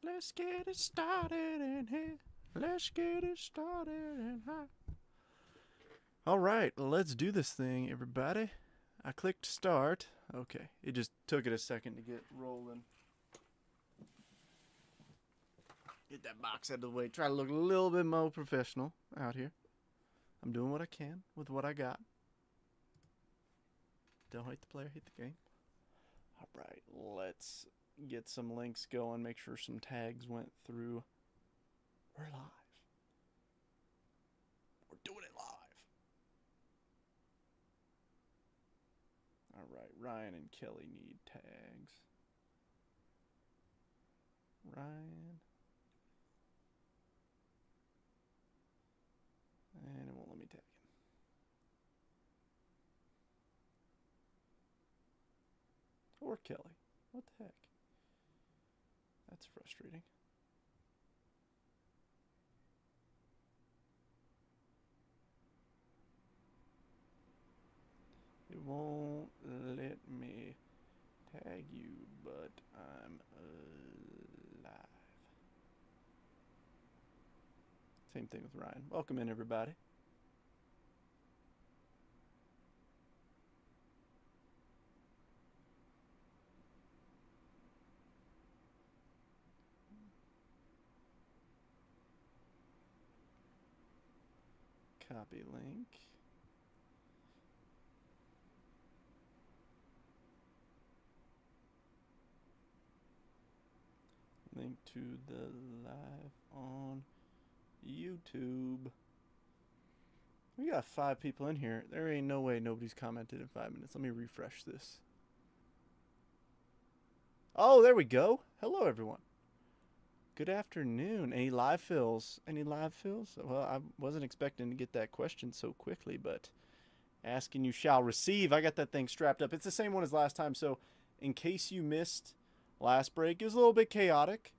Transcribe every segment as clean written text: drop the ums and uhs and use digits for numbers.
Let's get it started in here. Let's get it started in here. All right, let's do this thing, everybody. I clicked start. Okay, it just took it a second to get rolling. Get that box out of the way. Try to look a little bit more professional out here. I'm doing what I can with what I got. Don't hate the player, hate the game. All right, let's get some links going. Make sure some tags went through. We're live. We're doing it live. All right, Ryan and Kelly need tags. Ryan. And it won't let me tag him. Or Kelly. What the heck? That's frustrating. It won't let me tag you, but I'm alive. Same thing with Ryan. Welcome in, everybody. Copy link. Link to the live on YouTube. We got 5 people in here. There ain't no way nobody's commented in 5 minutes. Let me refresh this. Oh, there we go. Hello, everyone. Good afternoon. Any live fills? Any live fills? Well, I wasn't expecting to get that question so quickly, but asking you shall receive. I got that thing strapped up. It's the same one as last time, so in case you missed last break, it was a little bit chaotic,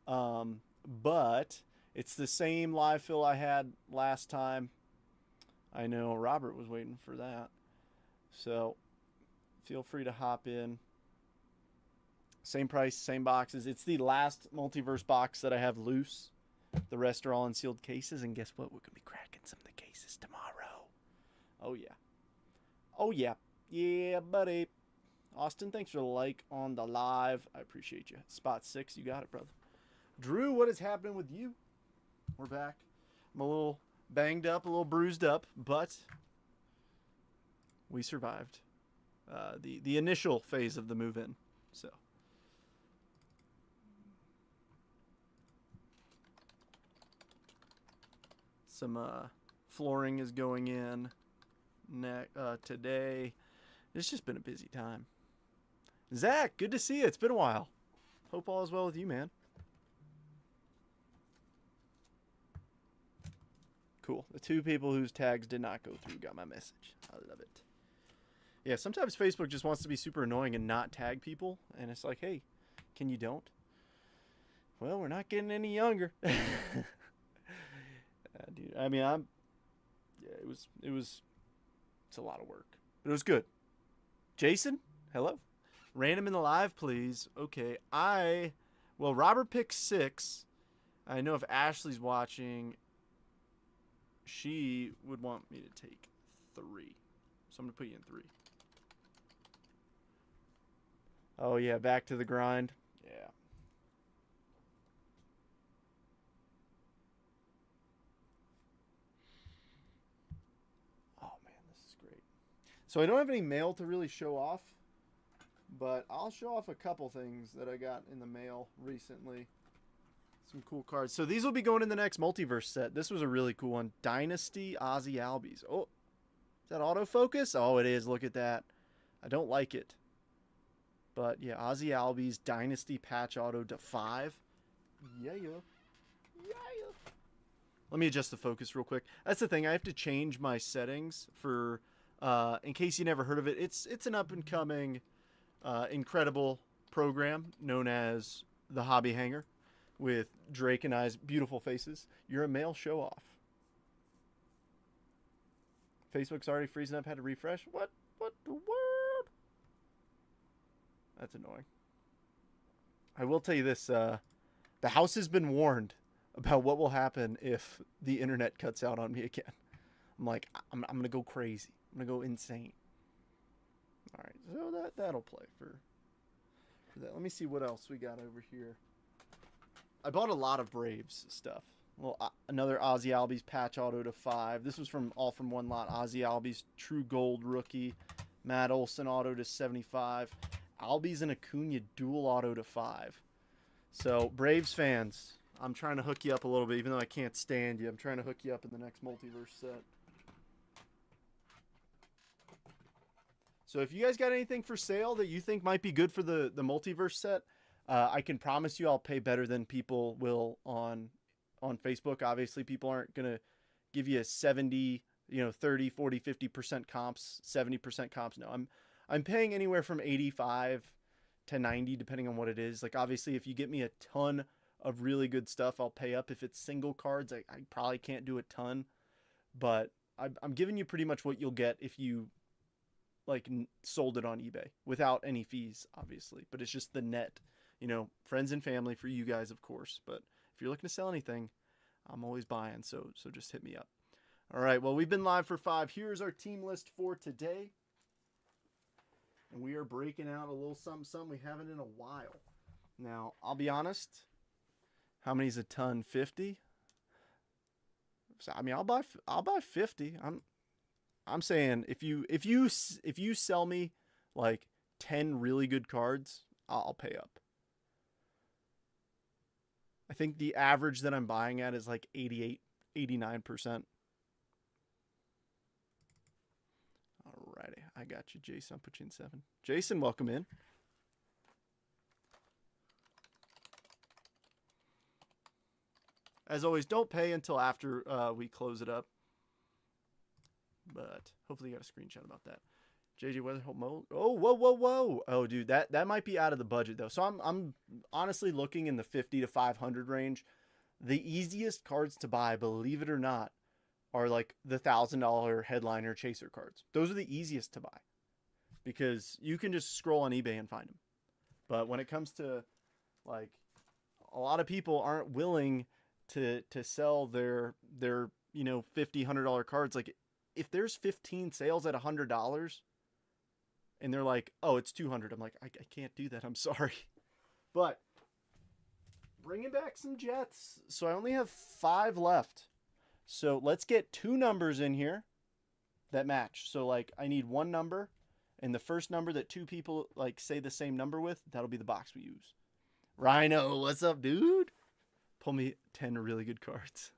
but it's the same live fill I had last time. I know Robert was waiting for that, so feel free to hop in. Same price, same boxes. It's the last multiverse box that I have loose. The rest are all in sealed cases, and guess what? We're going to be cracking some of the cases tomorrow. Oh, yeah. Oh, yeah. Yeah, buddy. Austin, thanks for the like on the live. I appreciate you. Spot 6, you got it, brother. Drew, what is happening with you? We're back. I'm a little banged up, a little bruised up, but we survived the initial phase of the move-in. So. Some flooring is going in today. It's just been a busy time. Zach, good to see you. It's been a while. Hope all is well with you, man. Cool. The 2 people whose tags did not go through got my message. I love it. Yeah, sometimes Facebook just wants to be super annoying and not tag people. And it's like, hey, can you don't? Well, we're not getting any younger. Dude, I mean, it's a lot of work, but it was good. Jason, hello. Random in the live, please. Okay, Robert picked 6. I know if Ashley's watching, she would want me to take 3. So I'm going to put you in 3. Oh, yeah, back to the grind. Yeah. Oh, man, this is great. So I don't have any mail to really show off, but I'll show off a couple things that I got in the mail recently. Some cool cards. So these will be going in the next multiverse set. This was a really cool one. Dynasty Ozzy Albies. Oh, is that autofocus? Oh, it is. Look at that. I don't like it. But yeah, Ozzy Albies Dynasty Patch Auto to 5. Yeah. Let me adjust the focus real quick. That's the thing. I have to change my settings for, in case you never heard of it. It's an up and coming, incredible program known as the Hobby Hanger, with Drake and I's beautiful faces. You're a male show off. Facebook's already freezing up. Had to refresh. What the world? That's annoying. I will tell you this. The house has been warned about what will happen if the internet cuts out on me again. I'm like, I'm gonna go crazy. I'm gonna go insane. All right, so that'll play for that. Let me see what else we got over here. I bought a lot of Braves stuff. Well, another Ozzy Albies patch auto to 5. This was from all from one lot. Ozzy Albies True Gold rookie. Matt Olson auto to 75. Albies and Acuna dual auto to 5. So, Braves fans, I'm trying to hook you up a little bit, even though I can't stand you. I'm trying to hook you up in the next multiverse set. So if you guys got anything for sale that you think might be good for the multiverse set, I can promise you I'll pay better than people will on Facebook. Obviously, people aren't going to give you a 70, 30, 40, 50% comps, 70% comps. No, I'm paying anywhere from 85 to 90 depending on what it is. Like, obviously, if you get me a ton of really good stuff, I'll pay up. If it's single cards, I probably can't do a ton, but I'm giving you pretty much what you'll get if you like sold it on eBay without any fees, obviously, but it's just the net, friends and family for you guys, of course. But if you're looking to sell anything, I'm always buying. So just hit me up. All right. Well, we've been live for 5. Here's our team list for today. And we are breaking out a little something we haven't in a while. Now, I'll be honest. How many's a ton? 50? So, I mean, I'll buy 50. I'm saying if you sell me like 10 really good cards, I'll pay up. I think the average that I'm buying at is like 88, 89%. Alrighty, I got you, Jason. I'll put you in 7. Jason, welcome in. As always, don't pay until after we close it up. But hopefully you got a screenshot about that. JJ Weatherholt Mo. Oh, whoa. Oh, dude, that might be out of the budget though. So I'm honestly looking in the 50 to 500 range. The easiest cards to buy, believe it or not, are like the $1,000 headliner chaser cards. Those are the easiest to buy because you can just scroll on eBay and find them. But when it comes to like a lot of people aren't willing to sell their $50, $100 cards. Like, if there's 15 sales at $100 and they're like, oh, it's 200. I'm like, I can't do that. I'm sorry. But bringing back some Jets. So I only have 5 left. So let's get 2 numbers in here that match. So like I need 1 number, and the first number that 2 people like say the same number with, that'll be the box we use. Rhino, what's up, dude? Pull me 10 really good cards.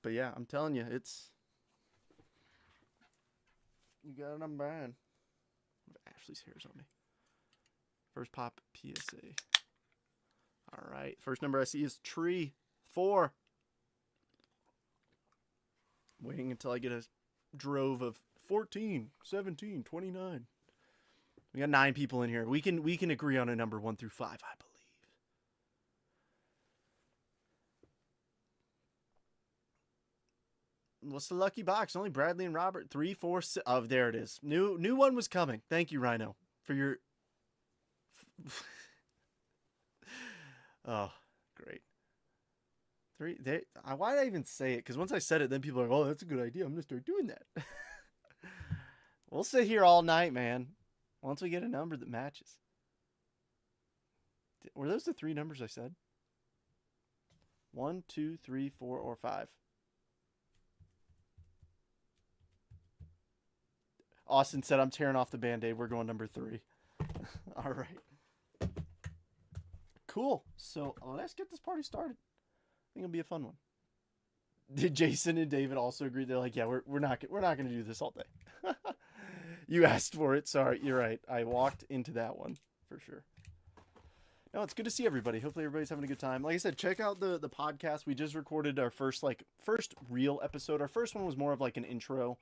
But yeah, I'm telling you, you got what I'm buying. Ashley's hair's on me. First pop PSA. All right. First number I see is Tree 4. Waiting until I get a drove of 14, 17, 29. We got 9 people in here. We can agree on a number 1 through 5, I believe. What's the lucky box? Only Bradley and Robert. 3, 4, 6. Oh, there it is. New one was coming. Thank you, Rhino, for your. Oh, great. 3. Why did I even say it? Because once I said it, then people are like, "Oh, that's a good idea. I'm gonna start doing that." We'll sit here all night, man. Once we get a number that matches. Were those the 3 numbers I said? 1, 2, 3, 4, or 5. Austin said, I'm tearing off the Band-Aid. We're going number 3. All right. Cool. So let's get this party started. I think it'll be a fun one. Did Jason and David also agree? They're like, yeah, we're not going to do this all day. You asked for it. Sorry. You're right. I walked into that one for sure. No, it's good to see everybody. Hopefully everybody's having a good time. Like I said, check out the podcast. We just recorded our first real episode. Our first one was more of like an intro.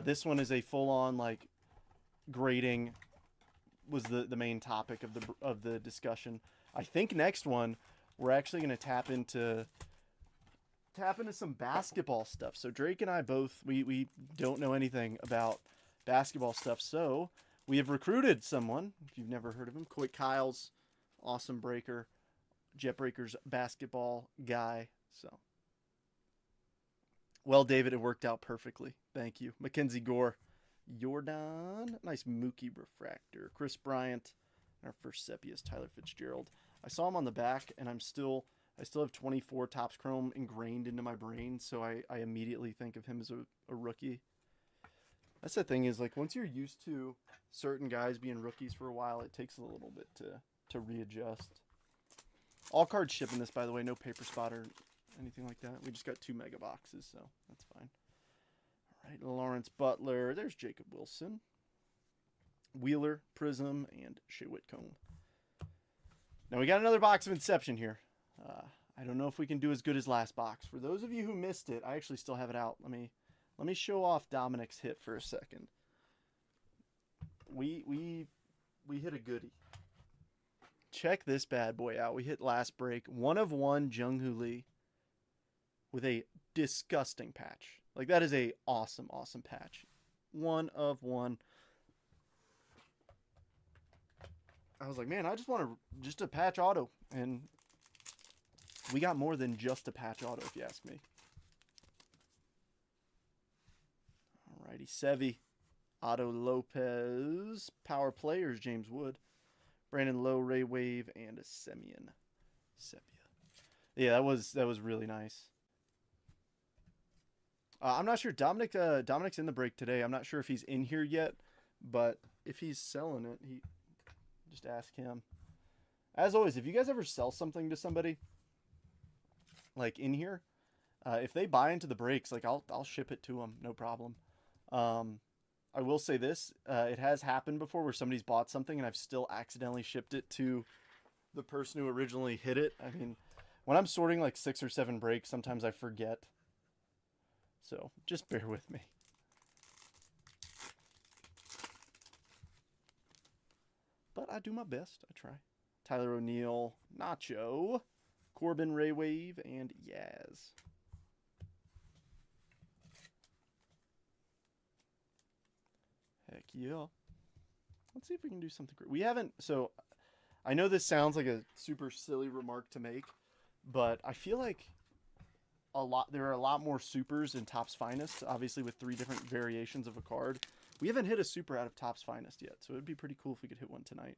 This one is a full-on like grading was the main topic of the discussion. I think next one we're actually going to tap into some basketball stuff. So Drake and I both we don't know anything about basketball stuff. So we have recruited someone. If you've never heard of him, Coit Kyles Awesome breaker. Jet Breakers basketball guy. So, well, David, it worked out perfectly. Thank you. Mackenzie Gore. Jordan. Nice Mookie refractor. Chris Bryant. And our first sepia is Tyler Fitzgerald. I saw him on the back, and I still have 24 Topps Chrome ingrained into my brain, so I immediately think of him as a rookie. That's the thing is, like, once you're used to certain guys being rookies for a while, it takes a little bit to readjust. All cards shipping this, by the way. No paper spot or anything like that. We just got 2 mega boxes, so that's fine. All right, Lawrence Butler. There's Jacob Wilson. Wheeler, Prism, and Shea Whitcomb. Now we got another box of Inception here. I don't know if we can do as good as last box. For those of you who missed it, I actually still have it out. Let me show off Dominic's hit for a second. We hit a goodie. Check this bad boy out. We hit last break. 1 of 1 Jung-Hoo Lee with a disgusting patch. Like, that is a awesome patch. 1 of 1. I was like, man, I just want just a patch auto. And we got more than just a patch auto, if you ask me. Alrighty, Sevy. Otto Lopez. Power players, James Wood. Brandon Lowe, Ray Wave, and a Semyon Sepia. Yeah, that was really nice. I'm not sure. Dominic's in the break today. I'm not sure if he's in here yet, but if he's selling it, just ask him. As always, if you guys ever sell something to somebody, like in here, if they buy into the breaks, like I'll ship it to them, no problem. I will say this, it has happened before where somebody's bought something and I've still accidentally shipped it to the person who originally hit it. I mean, when I'm sorting like 6 or 7 breaks, sometimes I forget. So just bear with me. But I do my best. I try. Tyler O'Neill, Nacho, Corbin, Ray Wave, and Yaz. Heck yeah. Let's see if we can do something great. We haven't, so I know this sounds like a super silly remark to make, but I feel like there are a lot more supers in Topps Finest, obviously with 3 different variations of a card. We haven't hit a super out of Topps Finest yet, so it would be pretty cool if we could hit one tonight.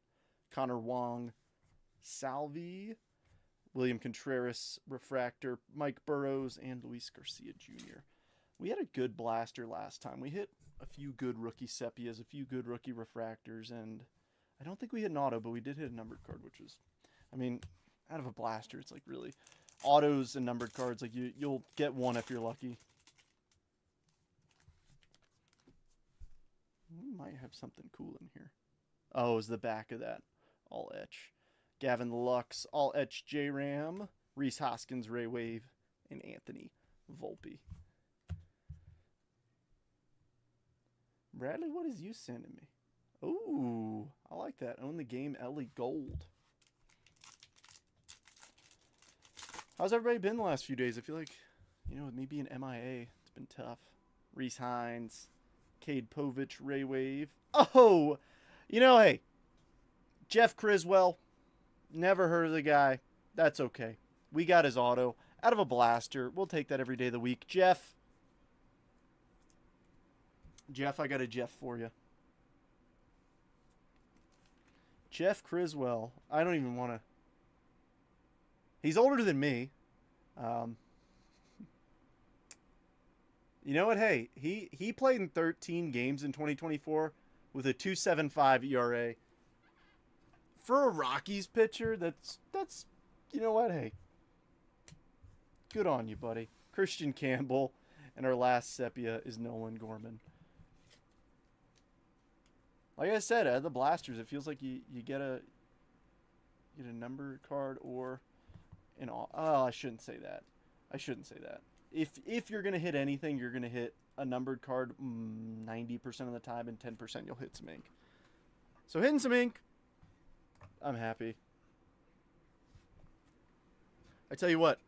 Connor Wong, Salvi, William Contreras, Refractor, Mike Burrows, and Luis Garcia Jr. We had a good blaster last time. We hit a few good rookie sepias, a few good rookie refractors, and I don't think we hit an auto, but we did hit a numbered card, which was, I mean, out of a blaster, it's like really autos and numbered cards, like you'll get one if you're lucky. We might have something cool in here. Oh, is the back of that all etch. Gavin Lux, all etch J-Ram, Reese Hoskins, Ray Wave, and Anthony Volpe. Bradley, what is you sending me? Ooh, I like that. Own the game, Ellie Gold. How's everybody been the last few days? I feel like, with me being MIA, it's been tough. Reese Hines, Cade Povich, Ray Wave. Oh, hey, Jeff Criswell, never heard of the guy. That's okay. We got his auto out of a blaster. We'll take that every day of the week. Jeff, I got a Jeff for you. Jeff Criswell. I don't even want to. He's older than me. You know what? Hey, he played in 13 games in 2024 with a 2.75 ERA. For a Rockies pitcher, that's you know what? Hey, good on you, buddy. Christian Campbell, and our last sepia is Nolan Gorman. Like I said, at the blasters, it feels like you get a number card or an I shouldn't say that. If you're gonna hit anything, you're gonna hit a numbered card 90% of the time, and 10% you'll hit some ink. So hitting some ink, I'm happy. I tell you what,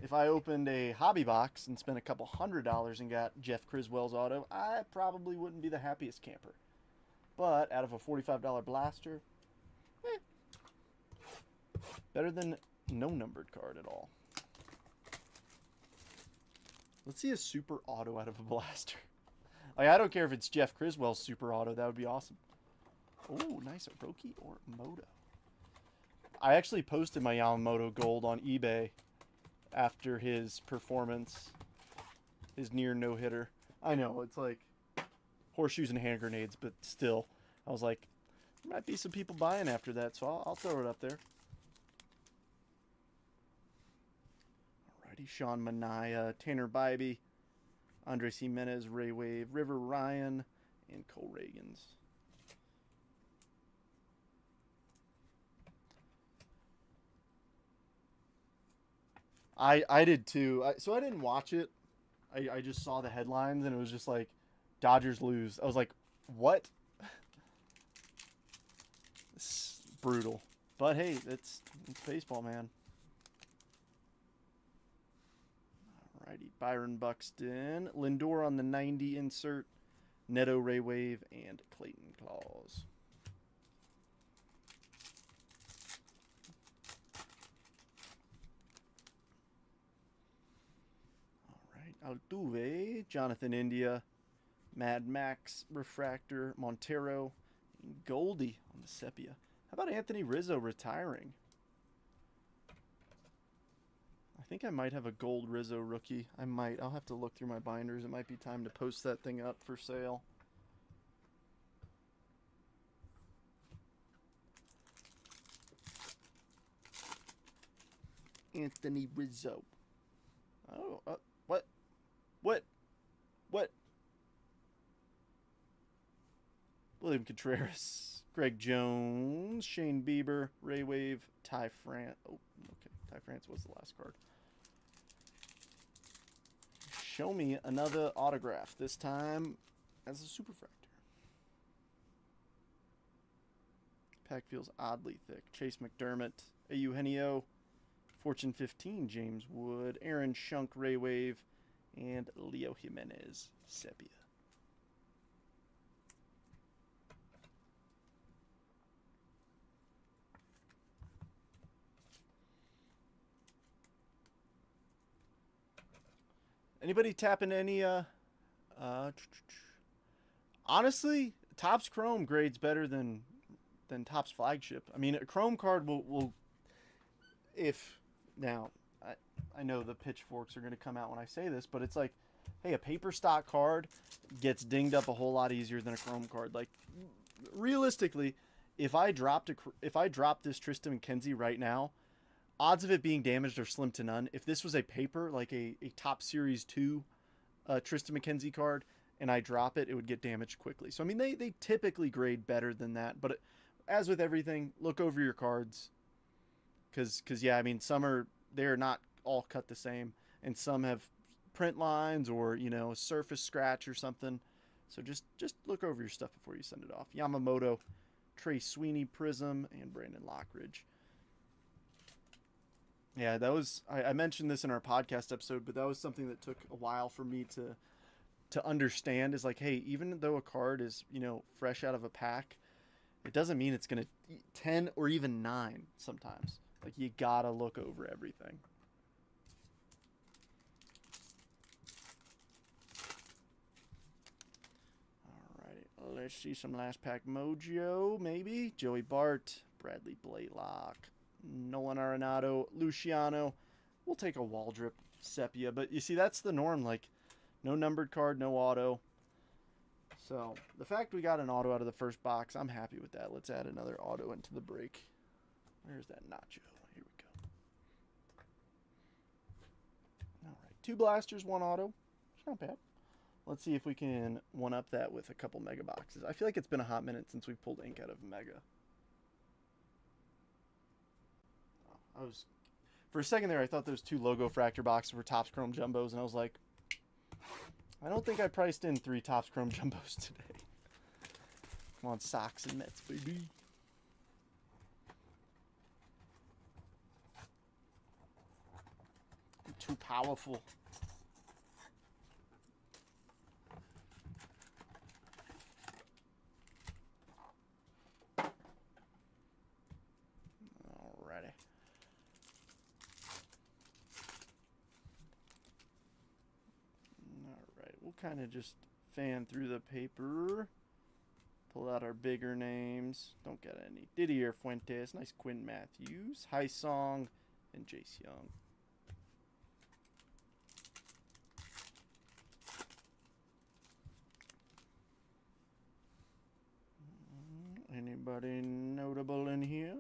if I opened a hobby box and spent a couple $100 and got Jeff Criswell's auto, I probably wouldn't be the happiest camper. But out of a $45 blaster, Better than no numbered card at all. Let's see a super auto out of a blaster. Like, I don't care if it's Jeff Criswell's super auto. That would be awesome. Oh, nice. A Roki or Moto. I actually posted my Yamamoto gold on eBay after his performance. His near no-hitter. I know, it's like horseshoes and hand grenades, but still. I was like, there might be some people buying after that, so I'll throw it up there. Alrighty, Sean Manaea, Tanner Bybee, Andres Jimenez, Ray Wave, River Ryan, and Cole Reagans. I did too. So I didn't watch it. I just saw the headlines and it was just like, Dodgers lose. I was like, what? It's brutal. But hey, it's baseball, man. Alrighty, Byron Buxton, Lindor on the 90 insert, Neto Ray Wave, and Clayton Claus. Alright, Altuve, Jonathan India, Mad Max, Refractor, Montero, and Goldie on the Sepia. How about Anthony Rizzo retiring? I think I might have a gold Rizzo rookie. I might. I'll have to look through my binders. It might be time to post that thing up for sale. Anthony Rizzo. Oh, what? What? What? William Contreras, Greg Jones, Shane Bieber, Ray Wave, Ty France. Oh, okay. Ty France was the last card. Show me another autograph, this time as a Superfractor. Pack feels oddly thick. Chase McDermott, Eugenio, Fortune 15, James Wood, Aaron Shunk, Ray Wave, and Leo Jimenez, Sepia. Anybody tapping any, honestly, Topps Chrome grades better than Topps Flagship. I mean, a Chrome card will if, now, I know the pitchforks are going to come out when I say this, but it's like, hey, a paper stock card gets dinged up a whole lot easier than a Chrome card. Like, realistically, if I dropped this Tristan McKenzie right now, odds of it being damaged are slim to none. If this was a paper, like a Top Series 2 Tristan McKenzie card, and I drop it, it would get damaged quickly. So, I mean, they typically grade better than that. But as with everything, look over your cards. Because yeah, I mean, they're not all cut the same. And some have print lines or, you know, a surface scratch or something. So just look over your stuff before you send it off. Yamamoto, Trey Sweeney, Prism, and Brandon Lockridge. Yeah, that was, I mentioned this in our podcast episode, but that was something that took a while for me to understand, is like, hey, even though a card is, you know, fresh out of a pack, it doesn't mean it's going to 10 or even 9 sometimes. Like, you gotta look over everything. Alrighty, let's see some last pack mojo, maybe. Joey Bart, Bradley Blaylock, Nolan Arenado, Luciano. We'll take a Waldrop Sepia, but you see, that's the norm. Like, no numbered card, no auto. So the fact we got an auto out of the first box, I'm happy with that. Let's add another auto into the break. Where's that Nacho? Here we go. All right, 2 blasters, 1 auto. It's not bad. Let's see if we can one-up that with a couple mega boxes. I feel like it's been a hot minute since we've pulled ink out of mega. For a second there, I thought those 2 logo fractor boxes were Topps Chrome Jumbos, and I was like, I don't think I priced in 3 Topps Chrome Jumbos today. Come on, Sox and Mets, baby. I'm too powerful. Alrighty. kind of just fan through the paper. Pull out our bigger names. Don't get any. Didier Fuentes. Nice Quinn Matthews. Hai Song. And Jace Young. Anybody notable in here?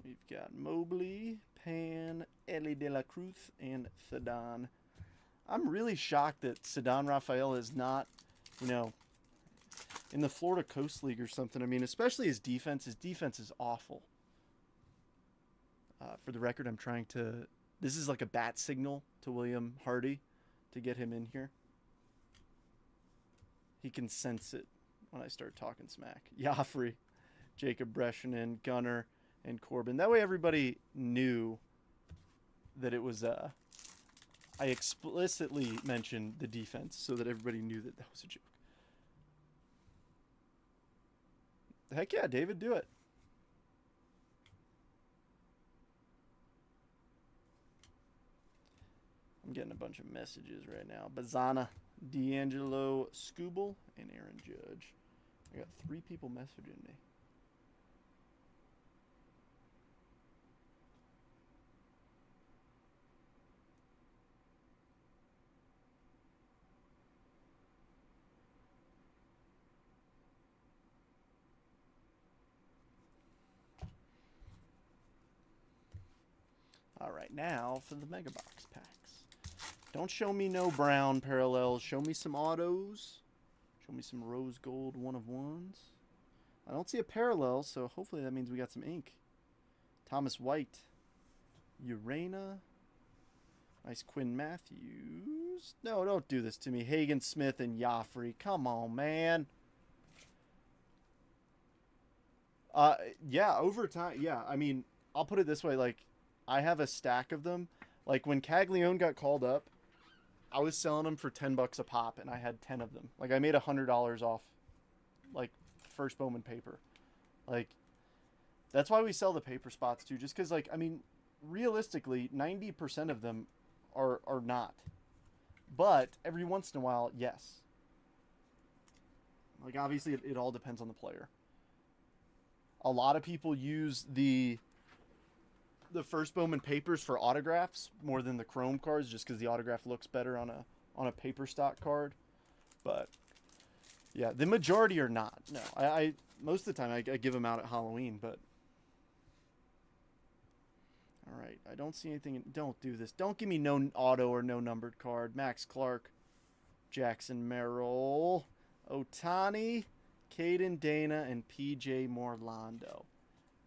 We've got Mobley, Pan, Ellie De La Cruz, and Sedan. I'm really shocked that Sedan Rafael is not, you know, in the Florida Coast League or something. I mean, especially his defense. His defense is awful. For the record, I'm trying to... This is like a bat signal to William Hardy to get him in here. He can sense it when I start talking smack. Joffrey, Jacob Breschanen, Gunner, and Corbin. That way everybody knew that it was... I explicitly mentioned the defense so that everybody knew that that was a joke. Heck yeah, David, do it. I'm getting a bunch of messages right now. Bazana, D'Angelo, Scooble, and Aaron Judge. I got 3 people messaging me. All right, now for the Mega Box packs. Don't show me no brown parallels. Show me some autos. Show me some rose gold 1/1s. I don't see a parallel, so hopefully that means we got some ink. Thomas White. Urena. Nice Quinn Matthews. No, don't do this to me. Hagen Smith and Joffrey. Come on, man. Yeah, over time. Yeah, I mean, I'll put it this way. Like, I have a stack of them. Like, when Caglione got called up, I was selling them for $10 a pop, and I had 10 of them. Like, I made $100 off, like, first Bowman paper. Like, that's why we sell the paper spots, too. Just because, like, I mean, realistically, 90% of them are not. But every once in a while, yes. Like, obviously, it all depends on the player. A lot of people use the first Bowman papers for autographs more than the chrome cards, just because the autograph looks better on a paper stock card. But yeah, the majority are not. No, I most of the time I give them out at Halloween. But all right, I don't see anything. Don't do this. Don't give me no auto or no numbered card. Max Clark, Jackson Merrill, Otani, Caden Dana, and PJ Morlando.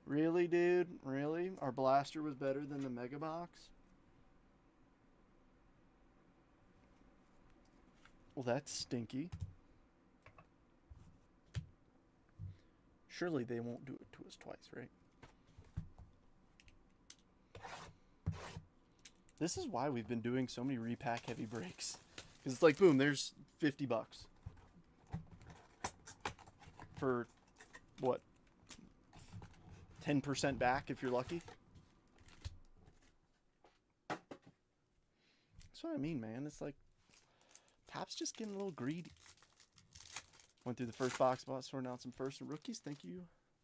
Really, dude? Really? Our blaster was better than the Mega Box? Well, that's stinky. Surely they won't do it to us twice, right? This is why we've been doing so many repack heavy breaks. Because it's like, boom, there's $50. For, what? 10% back if you're lucky. That's what I mean, man. It's like Topps just getting a little greedy. Went through the first box, sorting out some first and rookies. Thank you.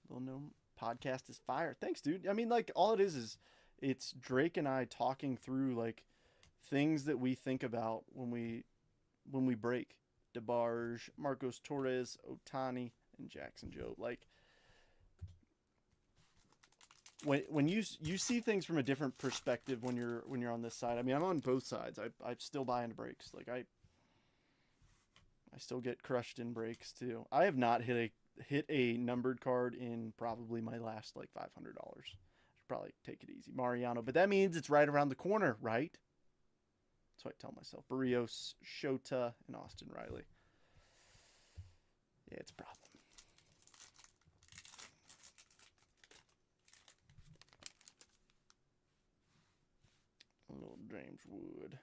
Little gnome podcast is fire. Thanks, dude. I mean, like, all it is it's Drake and I talking through like things that we think about when we break. DeBarge, Marcos Torres, Otani, and Jackson Jobe. Like, when you see things from a different perspective when you're on this side. I mean, I'm on both sides. I still buy into breaks. Like, I still get crushed in breaks too. I have not hit a numbered card in probably my last like $500. Should probably take it easy, Mariano. But that means it's right around the corner, right? That's what I tell myself. Barrios, Shota, and Austin Riley. Yeah, it's a problem. A little James Wood.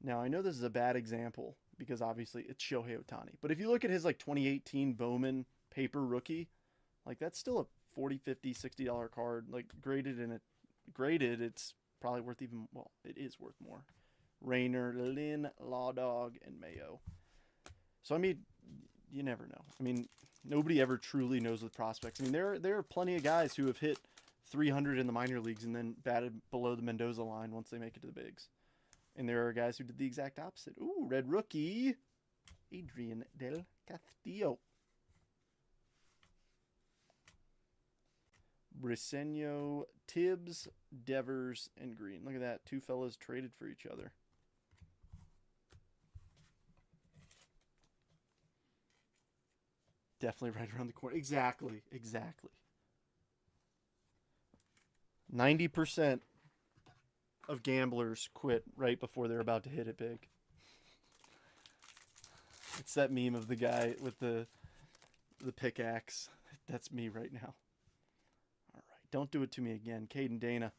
Now, I know this is a bad example because obviously it's Shohei Ohtani. But if you look at his like 2018 Bowman paper rookie, like that's still a $40, $50, $60 card. Like graded, it's probably worth even, well, it is worth more. Rayner, Lynn, Law Dog, and Mayo. So, I mean, you never know. I mean, nobody ever truly knows with prospects. I mean, there are plenty of guys who have hit 300 in the minor leagues and then batted below the Mendoza line once they make it to the bigs. And there are guys who did the exact opposite. Ooh, red rookie, Adrian Del Castillo. Briseño, Tibbs, Devers, and Green. Look at that. Two fellas traded for each other. Definitely right around the corner. Exactly. 90% of gamblers quit right before they're about to hit it big. It's that meme of the guy with the pickaxe. That's me right now. All right. Don't do it to me again. Caden Dana.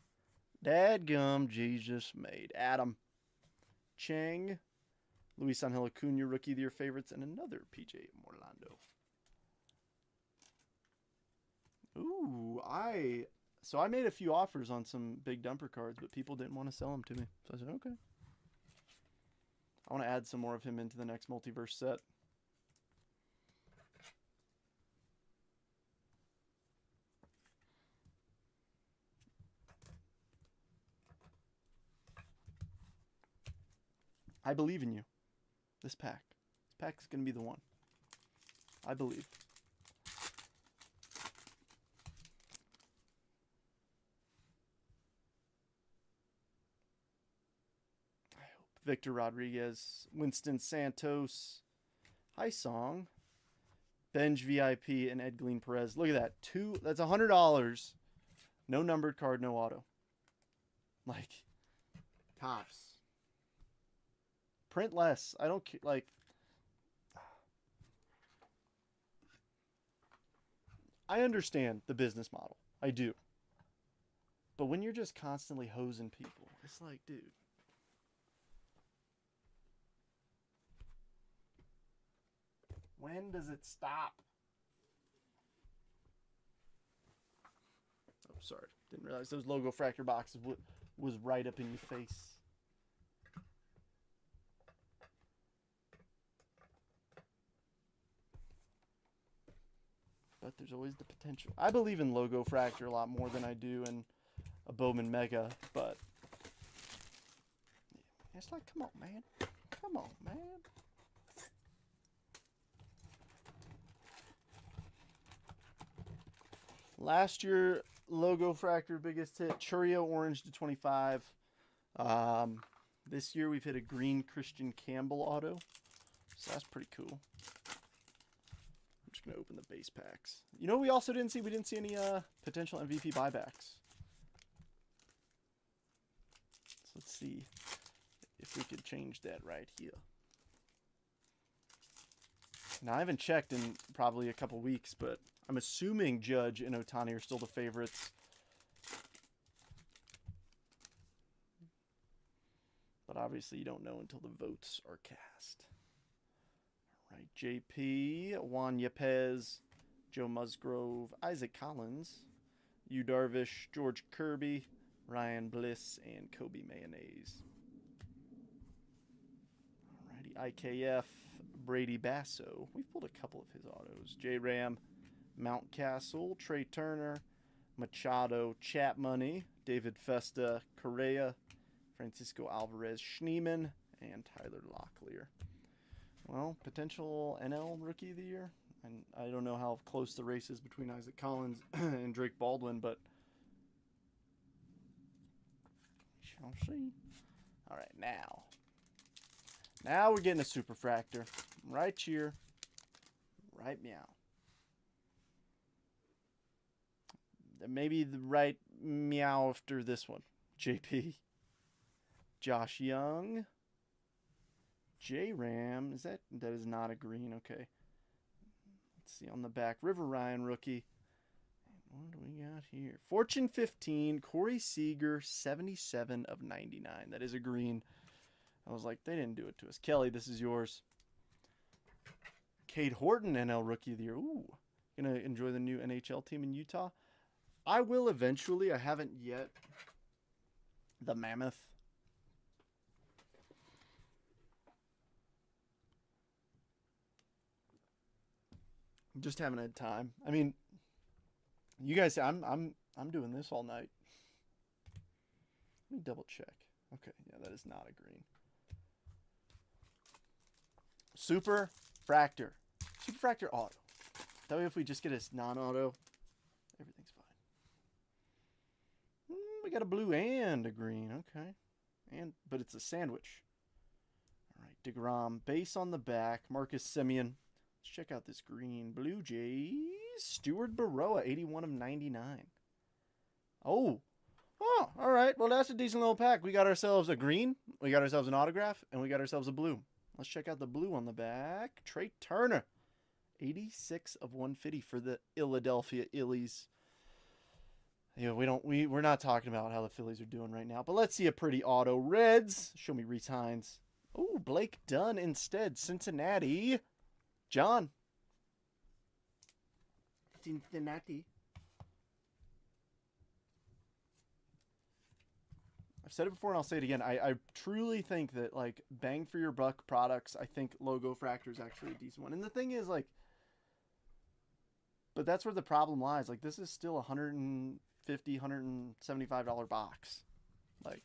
Dadgum Jesus made. Adam. Chang. Luis Angel Acuna, Rookie of the Year favorites, and another PJ Morlando. Ooh, so I made a few offers on some big dumper cards, but people didn't want to sell them to me. So I said, okay. I want to add some more of him into the next multiverse set. I believe in you. This pack. This pack is going to be the one. I believe. Victor Rodriguez, Winston Santos, High Song, Benj VIP, and Edglin Perez. Look at that. That's $100. No numbered card, no auto. Like, tops. Print less. I don't care. Like, I understand the business model. I do. But when you're just constantly hosing people, it's like, dude. When does it stop? Oh, sorry. Didn't realize those logo fractor boxes was right up in your face. But there's always the potential. I believe in logo fractor a lot more than I do in a Bowman Mega, but it's like, come on, man. Come on, man. Last year, logo fractor biggest hit, Churio orange to 25. This year we've hit a green Christian Campbell auto, so that's pretty cool. I'm just gonna open the base packs. You know, we also didn't see any potential MVP buybacks. So let's see if we could change that right here. Now I haven't checked in probably a couple weeks, but I'm assuming Judge and Ohtani are still the favorites. But obviously you don't know until the votes are cast. All right, JP, Juan Yepez, Joe Musgrove, Isaac Collins, Yu Darvish, George Kirby, Ryan Bliss, and Kobe Mayonnaise. Alrighty, IKF, Brady Basso. We've pulled a couple of his autos. J-Ram, Mountcastle, Trey Turner, Machado, Chat Money, David Festa, Correa, Francisco Alvarez, Schneemann, and Tyler Locklear. Well, potential NL Rookie of the Year. And I don't know how close the race is between Isaac Collins and Drake Baldwin, but we shall see. All right, now we're getting a superfractor. Right here. Right meow. Maybe the right meow after this one. JP. Josh Young. J-Ram. That is not a green. Okay. Let's see on the back. River Ryan rookie. What do we got here? Fortune 15. Corey Seager. 77 of 99. That is a green. I was like, they didn't do it to us. Kelly, this is yours. Cade Horton, NL Rookie of the Year. Ooh. Gonna enjoy the new NHL team in Utah. I will eventually. I haven't yet. The Mammoth. Just haven't had time. I mean, you guys, I'm doing this all night. Let me double check. Okay, yeah, that is not a green. Super Fractor. Super Fractor auto. That way if we just get a non-auto, everything's fine. We got a blue and a green. Okay. But it's a sandwich. All right, DeGrom. Base on the back. Marcus Semien. Let's check out this green. Blue Jays. Stuart Baroa, 81 of 99. Oh, all right. Well, that's a decent little pack. We got ourselves a green, we got ourselves an autograph, and we got ourselves a blue. Let's check out the blue on the back. Trey Turner, 86 of 150 for the Philadelphia Phillies. Yeah, we're not talking about how the Phillies are doing right now, but let's see a pretty auto. Reds. Show me Reese Hines. Oh, Blake Dunn instead. Cincinnati. John. Cincinnati. I've said it before and I'll say it again. I truly think that, like, bang for your buck products, I think Logo Fractor is actually a decent one. And the thing is, like, but that's where the problem lies. Like, this is still $150, $175 box. Like,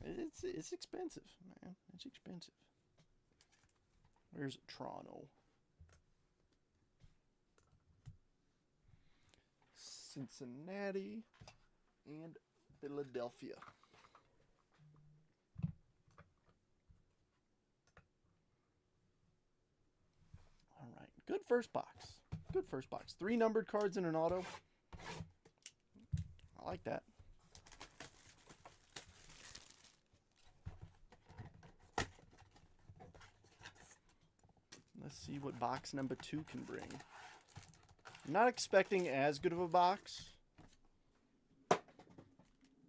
it's expensive, man. It's expensive. Where's Toronto? Cincinnati and Philadelphia. All right. Good first box. Good first box. 3 numbered cards in an auto. I like that. Let's see what box number 2 can bring. I'm not expecting as good of a box,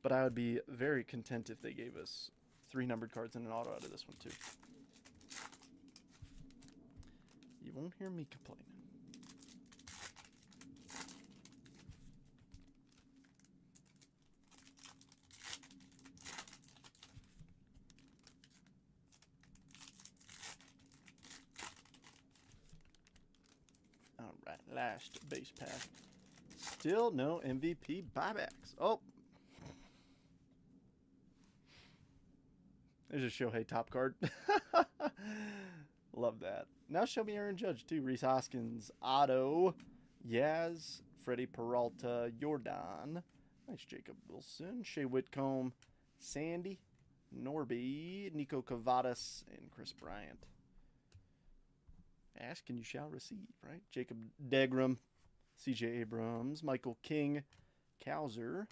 but I would be very content if they gave us 3 numbered cards and an auto out of this one too. You won't hear me complaining. All right, last base pack. Still no MVP buybacks. Oh. There's a Shohei top card. Love that. Now show me Aaron Judge too. Rhys Hoskins, Otto, Yaz, Freddie Peralta, Jordan. Nice Jacob Wilson, Shea Whitcomb, Sandy, Norby, Nico Cavadas, and Chris Bryant. Ask and you shall receive, right? Jacob Degram, CJ Abrams, Michael King, Cowser,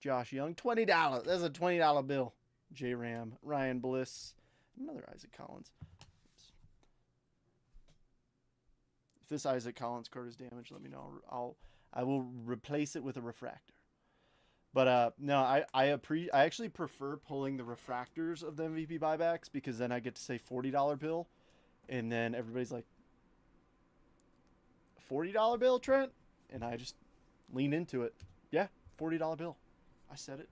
Josh Young. $20. That's a $20 bill. J Ram, Ryan Bliss, another Isaac Collins. If this Isaac Collins card is damaged, let me know. I will replace it with a refractor. But no, I actually prefer pulling the refractors of the MVP buybacks because then I get to say $40 bill, and then everybody's like, $40 bill, Trent? And I just lean into it. Yeah, $40 bill. I said it.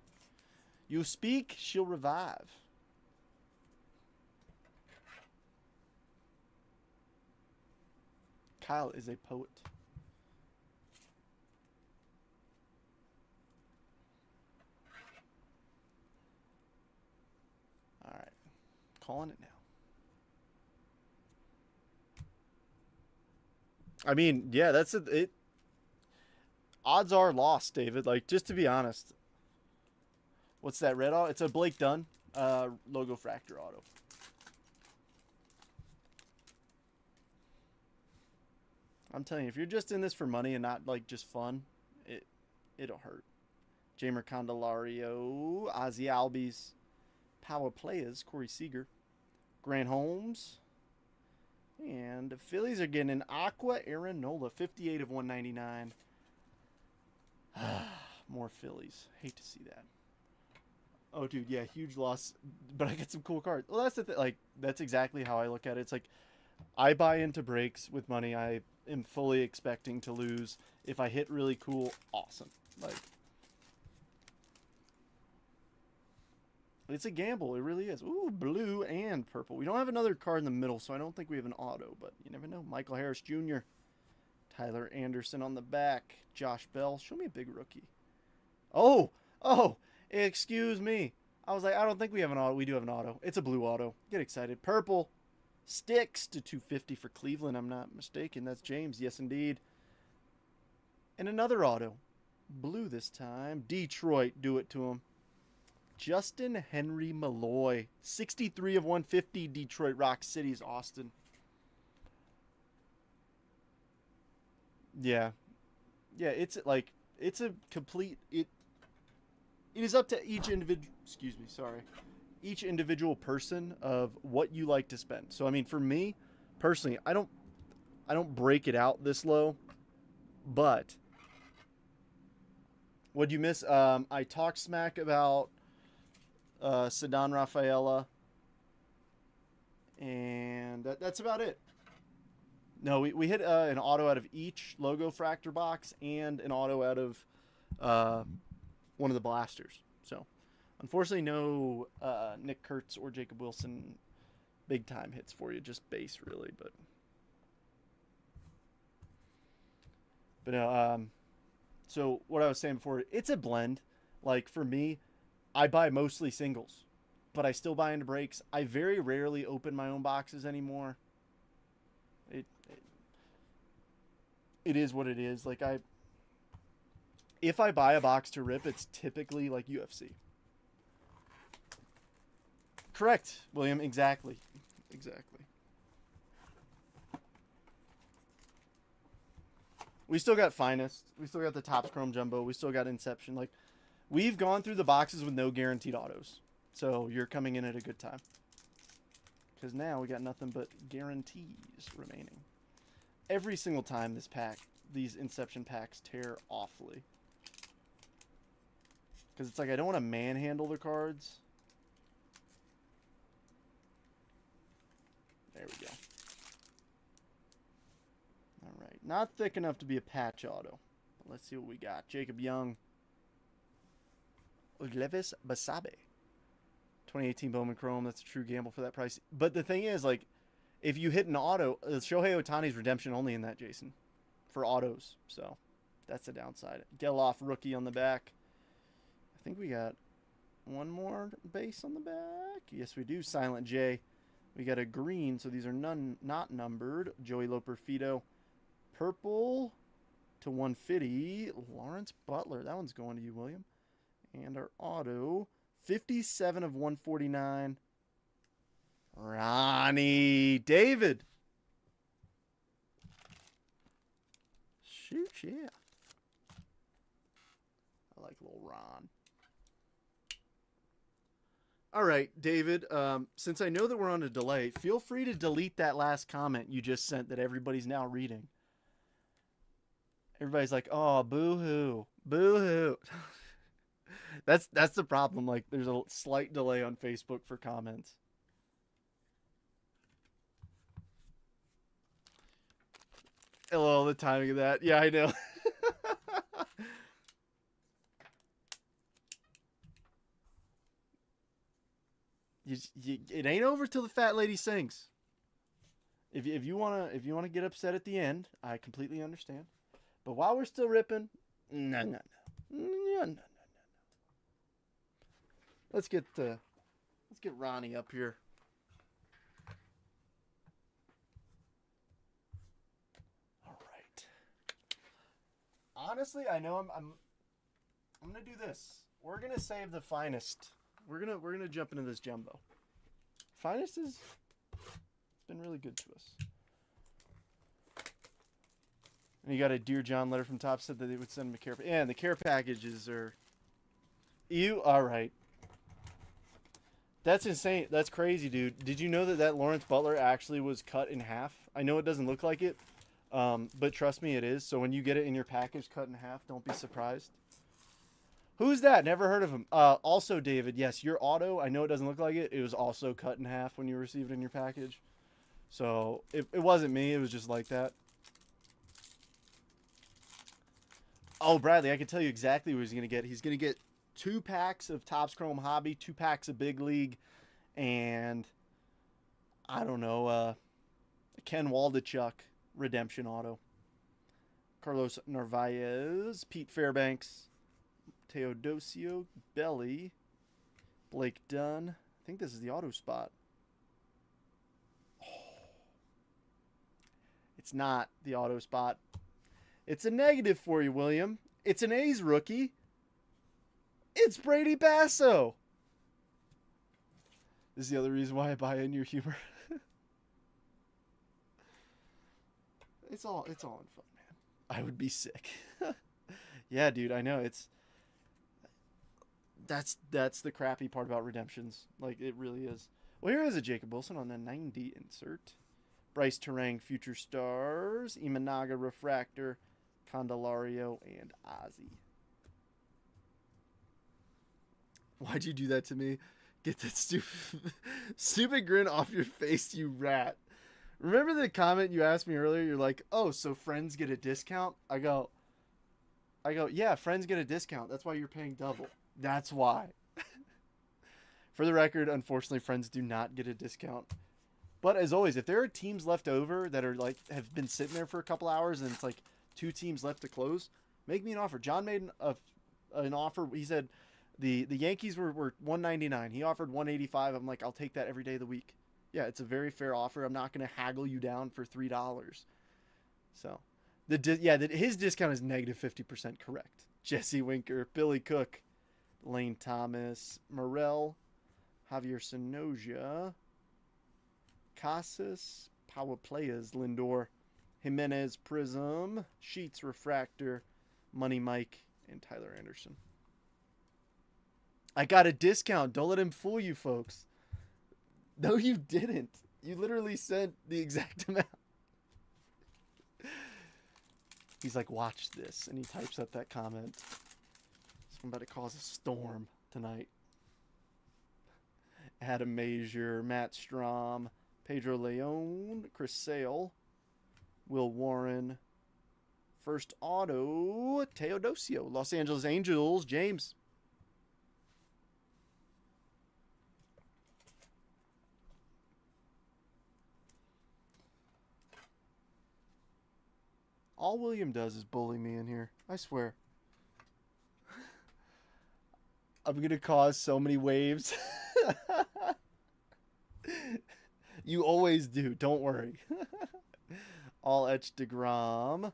You speak, she'll revive. Kyle is a poet. All right. Calling it now. I mean, yeah, that's it. Odds are lost, David. Like, just to be honest. What's that red auto? It's a Blake Dunn Logo Fractor auto. I'm telling you, if you're just in this for money and not like just fun, it'll hurt. Jamer Candelario, Ozzy Albies, Power Players, Corey Seager, Grant Holmes, and the Phillies are getting an Aqua Aaron Nola, 58 of 199. More Phillies. Hate to see that. Oh, dude, yeah, huge loss, but I get some cool cards. Well, that's the thing. Like, that's exactly how I look at it. It's like, I buy into breaks with money I am fully expecting to lose. If I hit really cool, awesome. Like, It's a gamble. It really is. Ooh, blue and purple. We don't have another card in the middle, so I don't think we have an auto, but you never know. Michael Harris Jr., Tyler Anderson on the back, Josh Bell. Show me a big rookie. Oh, oh, excuse me. I was like, I don't think we have an auto. We do have an auto. It's a blue auto. Get excited. Purple. Sticks to 250 for Cleveland. I'm not mistaken. That's James. Yes, indeed. And another auto. Blue this time. Detroit. Do it to him. Justin Henry Malloy. 63 of 150. Detroit Rock Cities, Austin. Yeah. Yeah, it's like, it's a complete, it is up to each individual, excuse me, sorry, each individual person of what you like to spend. So I mean, for me personally, I don't break it out this low, but what'd you miss? I talked smack about Sedan Rafaela, and that's about it. No, we hit an auto out of each logo fractor box and an auto out of uh, one of the blasters. So, unfortunately, no Nick Kurtz or Jacob Wilson big time hits for you. Just base, really. But so what I was saying before, it's a blend. Like, for me, I buy mostly singles, but I still buy into breaks. I very rarely open my own boxes anymore. It is what it is. Like, if I buy a box to rip, it's typically like UFC. Correct, William. Exactly. We still got Finest. We still got the Topps Chrome Jumbo. We still got Inception. Like, we've gone through the boxes with no guaranteed autos. So you're coming in at a good time. Because now we got nothing but guarantees remaining. Every single time these Inception packs tear awfully. Because it's like, I don't want to manhandle the cards. There we go. Alright. Not thick enough to be a patch auto. But let's see what we got. Jacob Young. Levis Basabe. 2018 Bowman Chrome. That's a true gamble for that price. But the thing is, like, if you hit an auto, Shohei Ohtani's redemption only in that, Jason. For autos. So, that's the downside. Geloff rookie on the back. I think we got one more base on the back. Yes, we do. Silent J. We got a green, so these are not numbered. Joey Loperfido. Purple to 150. Lawrence Butler. That one's going to you, William. And our auto. 57 of 149. Ronnie David. Shoot, yeah. I like little Ron. All right, David, since I know that we're on a delay, feel free to delete that last comment you just sent that everybody's now reading. Everybody's like, oh, boo-hoo. Boo-hoo. That's the problem. Like, there's a slight delay on Facebook for comments. Hello, the timing of that. Yeah, I know. It ain't over till the fat lady sings. If you wanna get upset at the end, I completely understand. But while we're still ripping, no. Let's get Ronnie up here. All right. Honestly, I know I'm gonna do this. We're gonna save the Finest. We're gonna jump into this jumbo. Finest has been really good to us. And you got a Dear John letter from Top said that they would send him a care. Yeah, and the care packages are. All right. That's insane. That's crazy, dude. Did you know that Lawrence Butler actually was cut in half? I know it doesn't look like it, but trust me, it is. So when you get it in your package cut in half, don't be surprised. Who's that? Never heard of him. Also, David, yes, your auto, I know it doesn't look like it. It was also cut in half when you received it in your package. So it wasn't me. It was just like that. Oh, Bradley, I can tell you exactly what he's going to get. He's going to get 2 packs of Topps Chrome Hobby, 2 packs of Big League, and I don't know, Ken Waldachuk redemption auto. Carlos Narvaez, Pete Fairbanks, Teodosio Belli, Blake Dunn. I think this is the auto spot. It's not the auto spot. It's a negative for you, William. It's an A's rookie. It's Brady Basso. This is the other reason why I buy in your humor. It's all in fun, man. I would be sick. Yeah, dude, I know. That's the crappy part about redemptions. Like, it really is. Well, here is a Jacob Wilson on the 90 insert. Bryce Terang, Future Stars, Imanaga Refractor, Candelario, and Ozzy. Why'd you do that to me? Get that stupid grin off your face, you rat. Remember the comment you asked me earlier? You're like, oh, so friends get a discount? I go, yeah, friends get a discount. That's why you're paying double. That's why. For the record, unfortunately, friends do not get a discount. But as always, if there are teams left over that are like have been sitting there for a couple hours and it's like 2 teams left to close, make me an offer. John made an offer. He said the Yankees were $199. He offered $185. I'm like, I'll take that every day of the week. Yeah, it's a very fair offer. I'm not going to haggle you down for $3. So, his discount is negative 50%. Correct. Jesse Winker, Billy Cook, Lane Thomas, Morel, Javier Sonoja, Casas, Power Players, Lindor, Jimenez, Prism, Sheets, Refractor, Money Mike, and Tyler Anderson. I got a discount. Don't let him fool you, folks. No, you didn't. You literally sent the exact amount. He's like, watch this. And he types up that comment. So I'm about to cause a storm tonight. Adam Major, Matt Strom, Pedro Leon, Chris Sale, Will Warren. First auto, Teodosio, Los Angeles Angels, James. All William does is bully me in here. I swear. I'm going to cause so many waves. You always do. Don't worry. All etched DeGrom.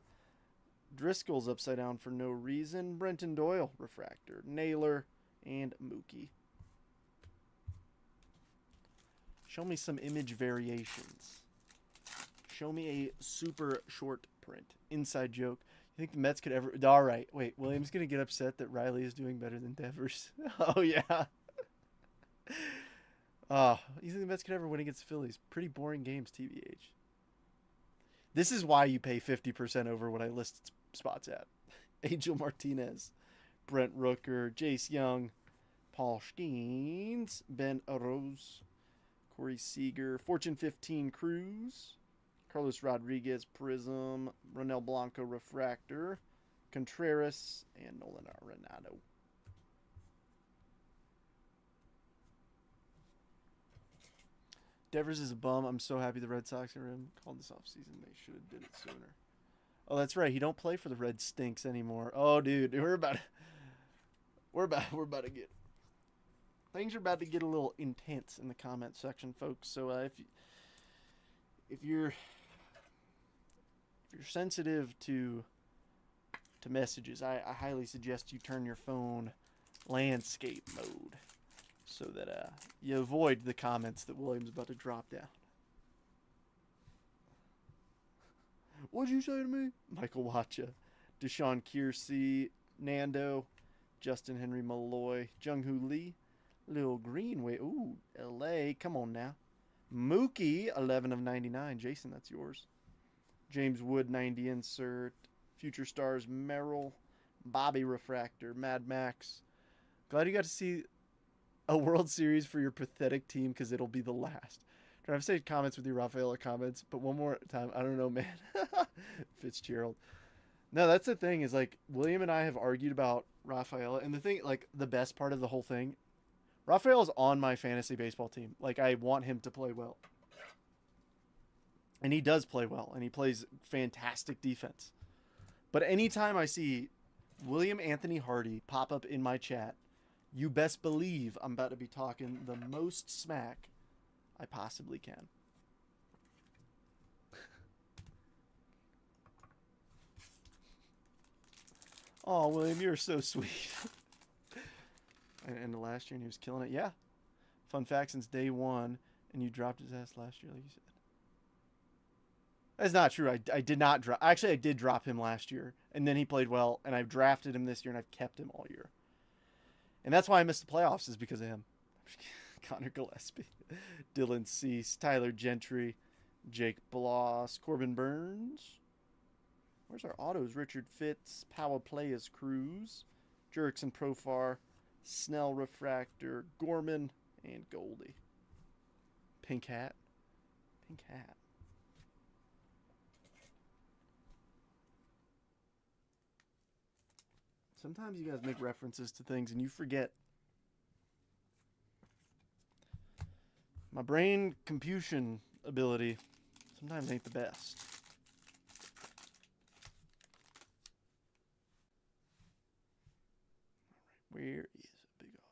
Driscoll's upside down for no reason. Brenton Doyle, Refractor. Naylor and Mookie. Show me some image variations. Show me a super short print. Inside joke. You think the Mets could ever... All right. Wait. William's going to get upset that Riley is doing better than Devers. Oh, yeah. Oh, you think the Mets could ever win against the Phillies? Pretty boring games, TBH. This is why you pay 50% over what I list spots at. Angel Martinez, Brent Rooker, Jace Young, Paul Steens, Ben Arroz, Corey Seager, Fortune 15 Cruz, Carlos Rodriguez, Prism, Ronel Blanco, Refractor, Contreras, and Nolan Arenado. Devers is a bum. I'm so happy the Red Sox are in. Called this offseason. They should have did it sooner. Oh, that's right. He don't play for the Red Stinks anymore. Oh, dude, we're about to get things are about to get a little intense in the comment section, folks. So if you're sensitive to messages, I highly suggest you turn your phone landscape mode so that you avoid the comments that William's about to drop down. What'd you say to me? Michael Wacha, Deshaun Kiersey, Nando, Justin Henry Malloy, Jung-Hoo Lee, Lil Greenway. Ooh, LA. Come on now. Mookie, 11 of 99. Jason, that's yours. James Wood, 90 insert. Future Stars, Merrill. Bobby Refractor, Mad Max. Glad you got to see a World Series for your pathetic team because it'll be the last. I've said comments with you, Rafaela comments, but one more time. I don't know, man. Fitzgerald. No, that's the thing is like William and I have argued about Rafael, and the thing, like the best part of the whole thing, Rafael's on my fantasy baseball team. Like I want him to play well, and he does play well, and he plays fantastic defense. But anytime I see William Anthony Hardy pop up in my chat, you best believe I'm about to be talking the most smack I possibly can. Oh, William, you're so sweet. And the last year, and he was killing it. Yeah. Fun fact: since day one, and you dropped his ass last year, like you said. That's not true. I did not drop. Actually, I did drop him last year, and then he played well, and I've drafted him this year, and I've kept him all year. And that's why I missed the playoffs, is because of him. Connor Gillespie, Dylan Cease, Tyler Gentry, Jake Bloss, Corbin Burns. Where's our autos? Richard Fitz, Power Playas Cruz, Jurickson Profar, Snell Refractor, Gorman, and Goldie. Pink hat. Pink hat. Sometimes you guys make references to things and you forget. My brain computation ability sometimes ain't the best. Where is a big auto?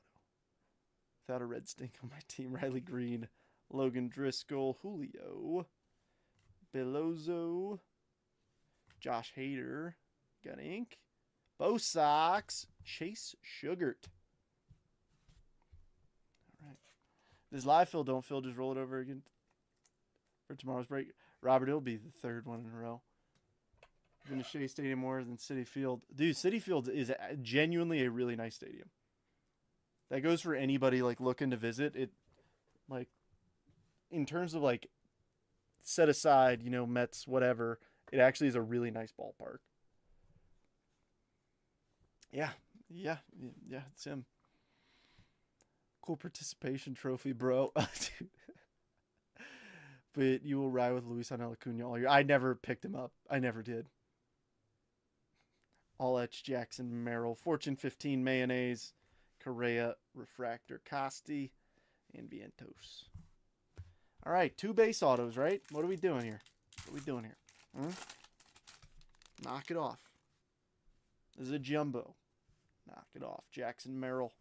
Without a red stink on my team. Riley Green, Logan Driscoll, Julio, Belozo, Josh Hader, got ink, Bo Sox, Chase Sugart. All right. This live fill, don't fill, just roll it over again for tomorrow's break. Robert, it'll be the third one in a row. Been to Shea Stadium more than Citi Field. Dude, Citi Field is genuinely a really nice stadium. That goes for anybody like looking to visit. It, like, in terms of like set aside, Mets, whatever, it actually is a really nice ballpark. Yeah, it's him. Cool participation trophy, bro. Dude. But you will ride with Luis Acuna all year. I never picked him up. I never did. All Etch, Jackson, Merrill, Fortune 15, Mayonnaise, Correa, Refractor, Costi, and Vientos. All right, 2 base autos, right? What are we doing here? Knock it off. This is a jumbo. Knock it off. Jackson, Merrill,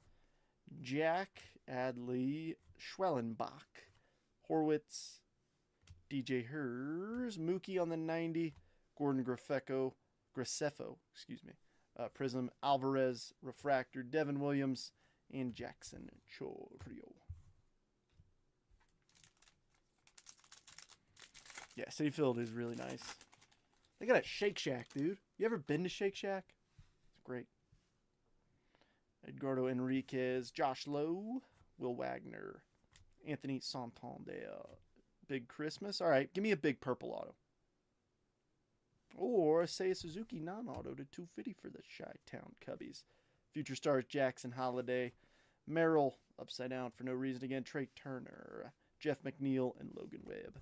Jack, Adley, Schwellenbach, Horwitz, DJ Hers, Mookie on the 90, Gordon Graceffo, Prism, Alvarez, Refractor, Devin Williams, and Jackson Chourio. Yeah, Citi Field is really nice. They got a Shake Shack, dude. You ever been to Shake Shack? It's great. Edgardo Enriquez, Josh Lowe, Will Wagner, Anthony Santander. Big Christmas. All right, give me a big purple auto. Or say a Suzuki non-auto to 250 for the Chi-Town Cubbies. Future stars Jackson Holiday, Merrill upside down for no reason again, Trey Turner, Jeff McNeil, and Logan Webb.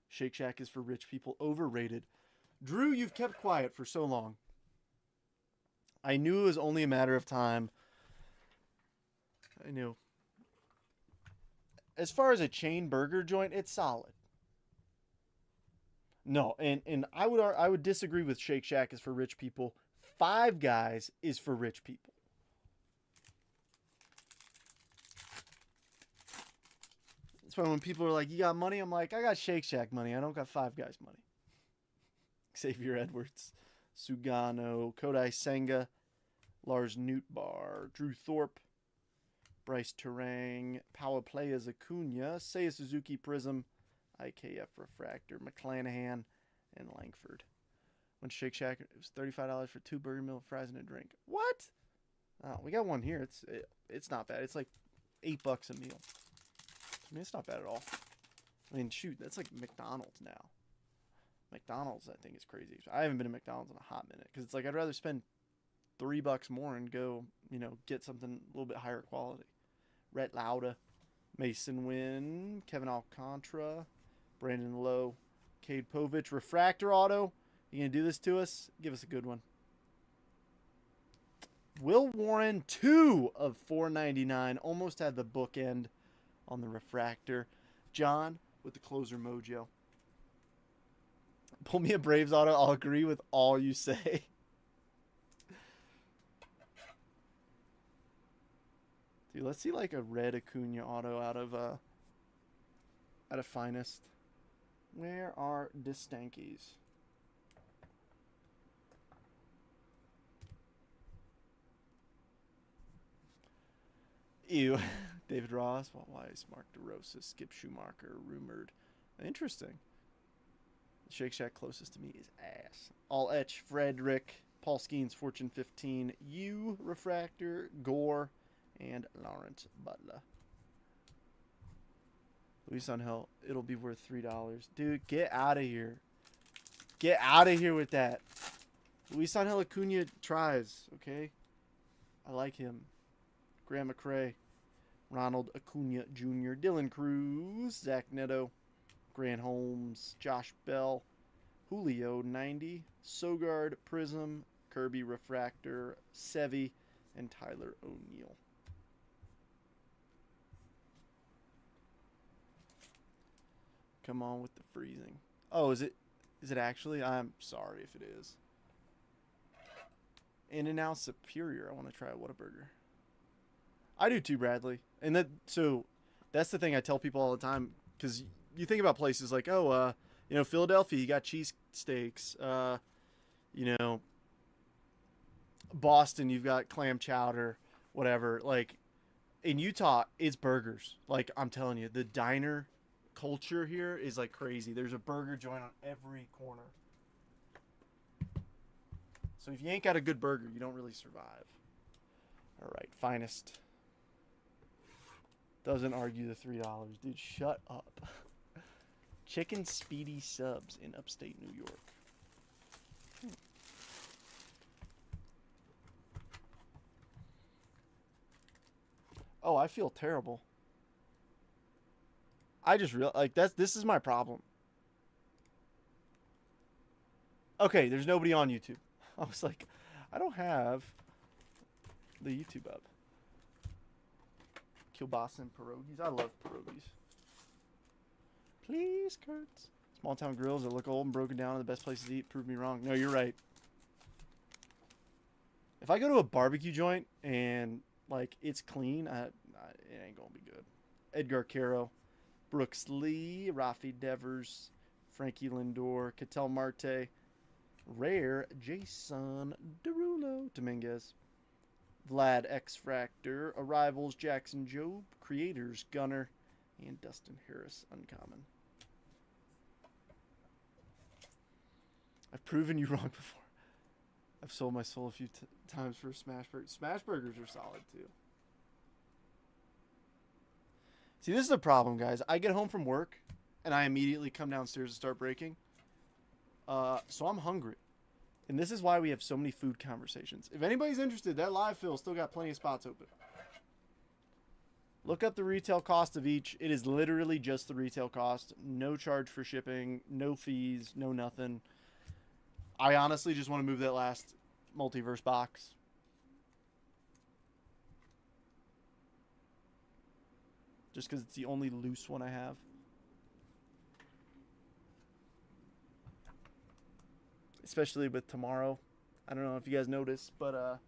Shake Shack is for rich people. Overrated. Drew, you've kept quiet for so long. I knew it was only a matter of time. I knew. As far as a chain burger joint, it's solid. No, and I would disagree with Shake Shack is for rich people. Five Guys is for rich people. That's why when people are like, "You got money?" I'm like, "I got Shake Shack money. I don't got Five Guys money." Xavier Edwards, Sugano, Kodai Senga, Lars Nootbaar, Drew Thorpe, Bryce Terang, Power Playas Acuna, Seiya Suzuki Prism, IKF Refractor, McClanahan, and Langford. When Shake Shack, it was $35 for 2 burger meal, fries, and a drink. What? Oh, we got one here. It's not bad. It's like $8 a meal. I mean, it's not bad at all. I mean, shoot, that's like McDonald's now. McDonald's, I think, is crazy. I haven't been to McDonald's in a hot minute because it's like I'd rather spend $3 more and go, get something a little bit higher quality. Rhett Lauda, Mason Wynn, Kevin Alcantara, Brandon Lowe. Cade Povich. Refractor auto. You going to do this to us? Give us a good one. Will Warren, 2 of 499. Almost had the bookend on the refractor. John with the closer mojo. Pull me a Braves auto. I'll agree with all you say. Dude, let's see like a red Acuna auto out of Finest. Where are the Stankies? Ew. David Ross, Walt Weiss, Mark DeRosa, Skip Schumacher, rumored. Interesting. The Shake Shack closest to me is ass. All Etch, Frederick, Paul Skeens, Fortune 15, U, Refractor, Gore, and Lawrence Butler. Luis Angel, it'll be worth $3. Dude, get out of here. Get out of here with that. Luis Angel Acuna tries, okay? I like him. Graham McRae, Ronald Acuna Jr., Dylan Cruz, Zach Neto, Grant Holmes, Josh Bell, Julio 90, Sogard Prism, Kirby Refractor, Sevy, and Tyler O'Neill. Come on with the freezing. Oh, is it actually? I'm sorry if it is. In-N-Out Superior. I want to try a Whataburger. I do too, Bradley. And that's the thing I tell people all the time, because you think about places like, Philadelphia, you got cheesesteaks. Boston, you've got clam chowder, whatever. Like, in Utah, it's burgers. Like, I'm telling you, the diner culture here is like crazy. There's a burger joint on every corner. So if you ain't got a good burger, you don't really survive. All right, Finest. Doesn't argue the $3. Dude, shut up. Chicken Speedy Subs in upstate New York. Oh, I feel terrible. I just this is my problem. Okay, there's nobody on YouTube. I was like, I don't have the YouTube up. Kielbasa and pierogies. I love pierogies. Please, Kurtz. Small town grills that look old and broken down are the best places to eat. Prove me wrong. No, you're right. If I go to a barbecue joint and like it's clean, it ain't gonna be good. Edgar Caro, Brooks Lee, Rafi Devers, Frankie Lindor, Ketel Marte, Rare, Jason Derulo, Dominguez, Vlad X-Fractor, Arrivals, Jackson Job, Creators, Gunner, and Dustin Harris, Uncommon. I've proven you wrong before. I've sold my soul a few times for Smash Burgers. Smash Burgers are solid, too. See, this is the problem, guys. I get home from work, and I immediately come downstairs and start breaking. So I'm hungry. And this is why we have so many food conversations. If anybody's interested, that live fill still got plenty of spots open. Look up the retail cost of each. It is literally just the retail cost. No charge for shipping, no fees, no nothing. I honestly just want to move that last multiverse box. Just because it's the only loose one I have. Especially with tomorrow. I don't know if you guys noticed, but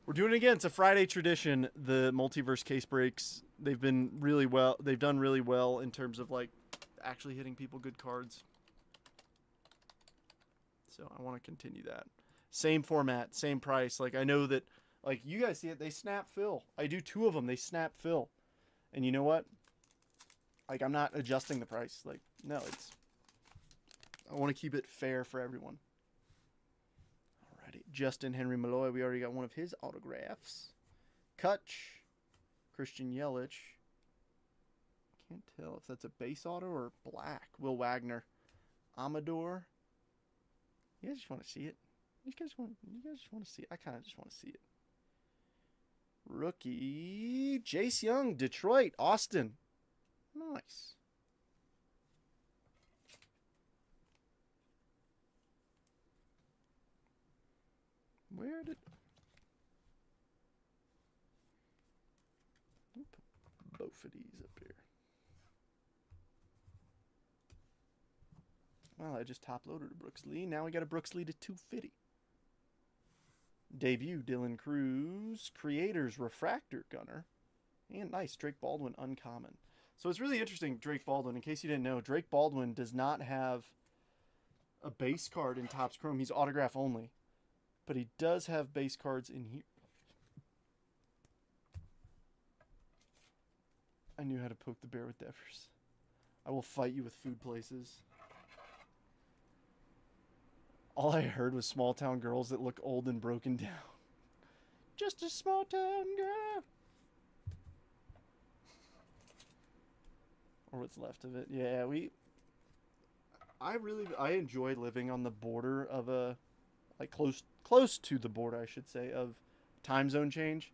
we're doing it again. It's a Friday tradition. The multiverse case breaks. They've been really well. They've done really well in terms of like actually hitting people good cards. So I want to continue that. Same format, same price. Like I know that like you guys see it, they snap fill. I do 2 of them, they snap fill. And you know what? Like I'm not adjusting the price. Like no, I want to keep it fair for everyone. Alrighty. Justin Henry Malloy, we already got one of his autographs. Kutch, Christian Yelich. Can't tell if that's a base auto or black. Will Wagner, Amador. You guys just want to see it? You guys just want to see it? I kind of just want to see it. Rookie, Jace Young, Detroit, Austin. Nice. Where did... Both of these up here. Well, I just top-loaded a Brooks Lee. Now we got a Brooks Lee to 250. Debut, Dylan Cruz. Creators, Refractor Gunner. And nice, Drake Baldwin, uncommon. So it's really interesting, Drake Baldwin. In case you didn't know, Drake Baldwin does not have a base card in Topps Chrome. He's autograph only. But he does have base cards in here. I knew how to poke the bear with Devers. I will fight you with food places. All I heard was small town girls that look old and broken down. Just a small town girl. Or what's left of it. Yeah, I enjoy living on the border of a, like close to the border, I should say, of time zone change,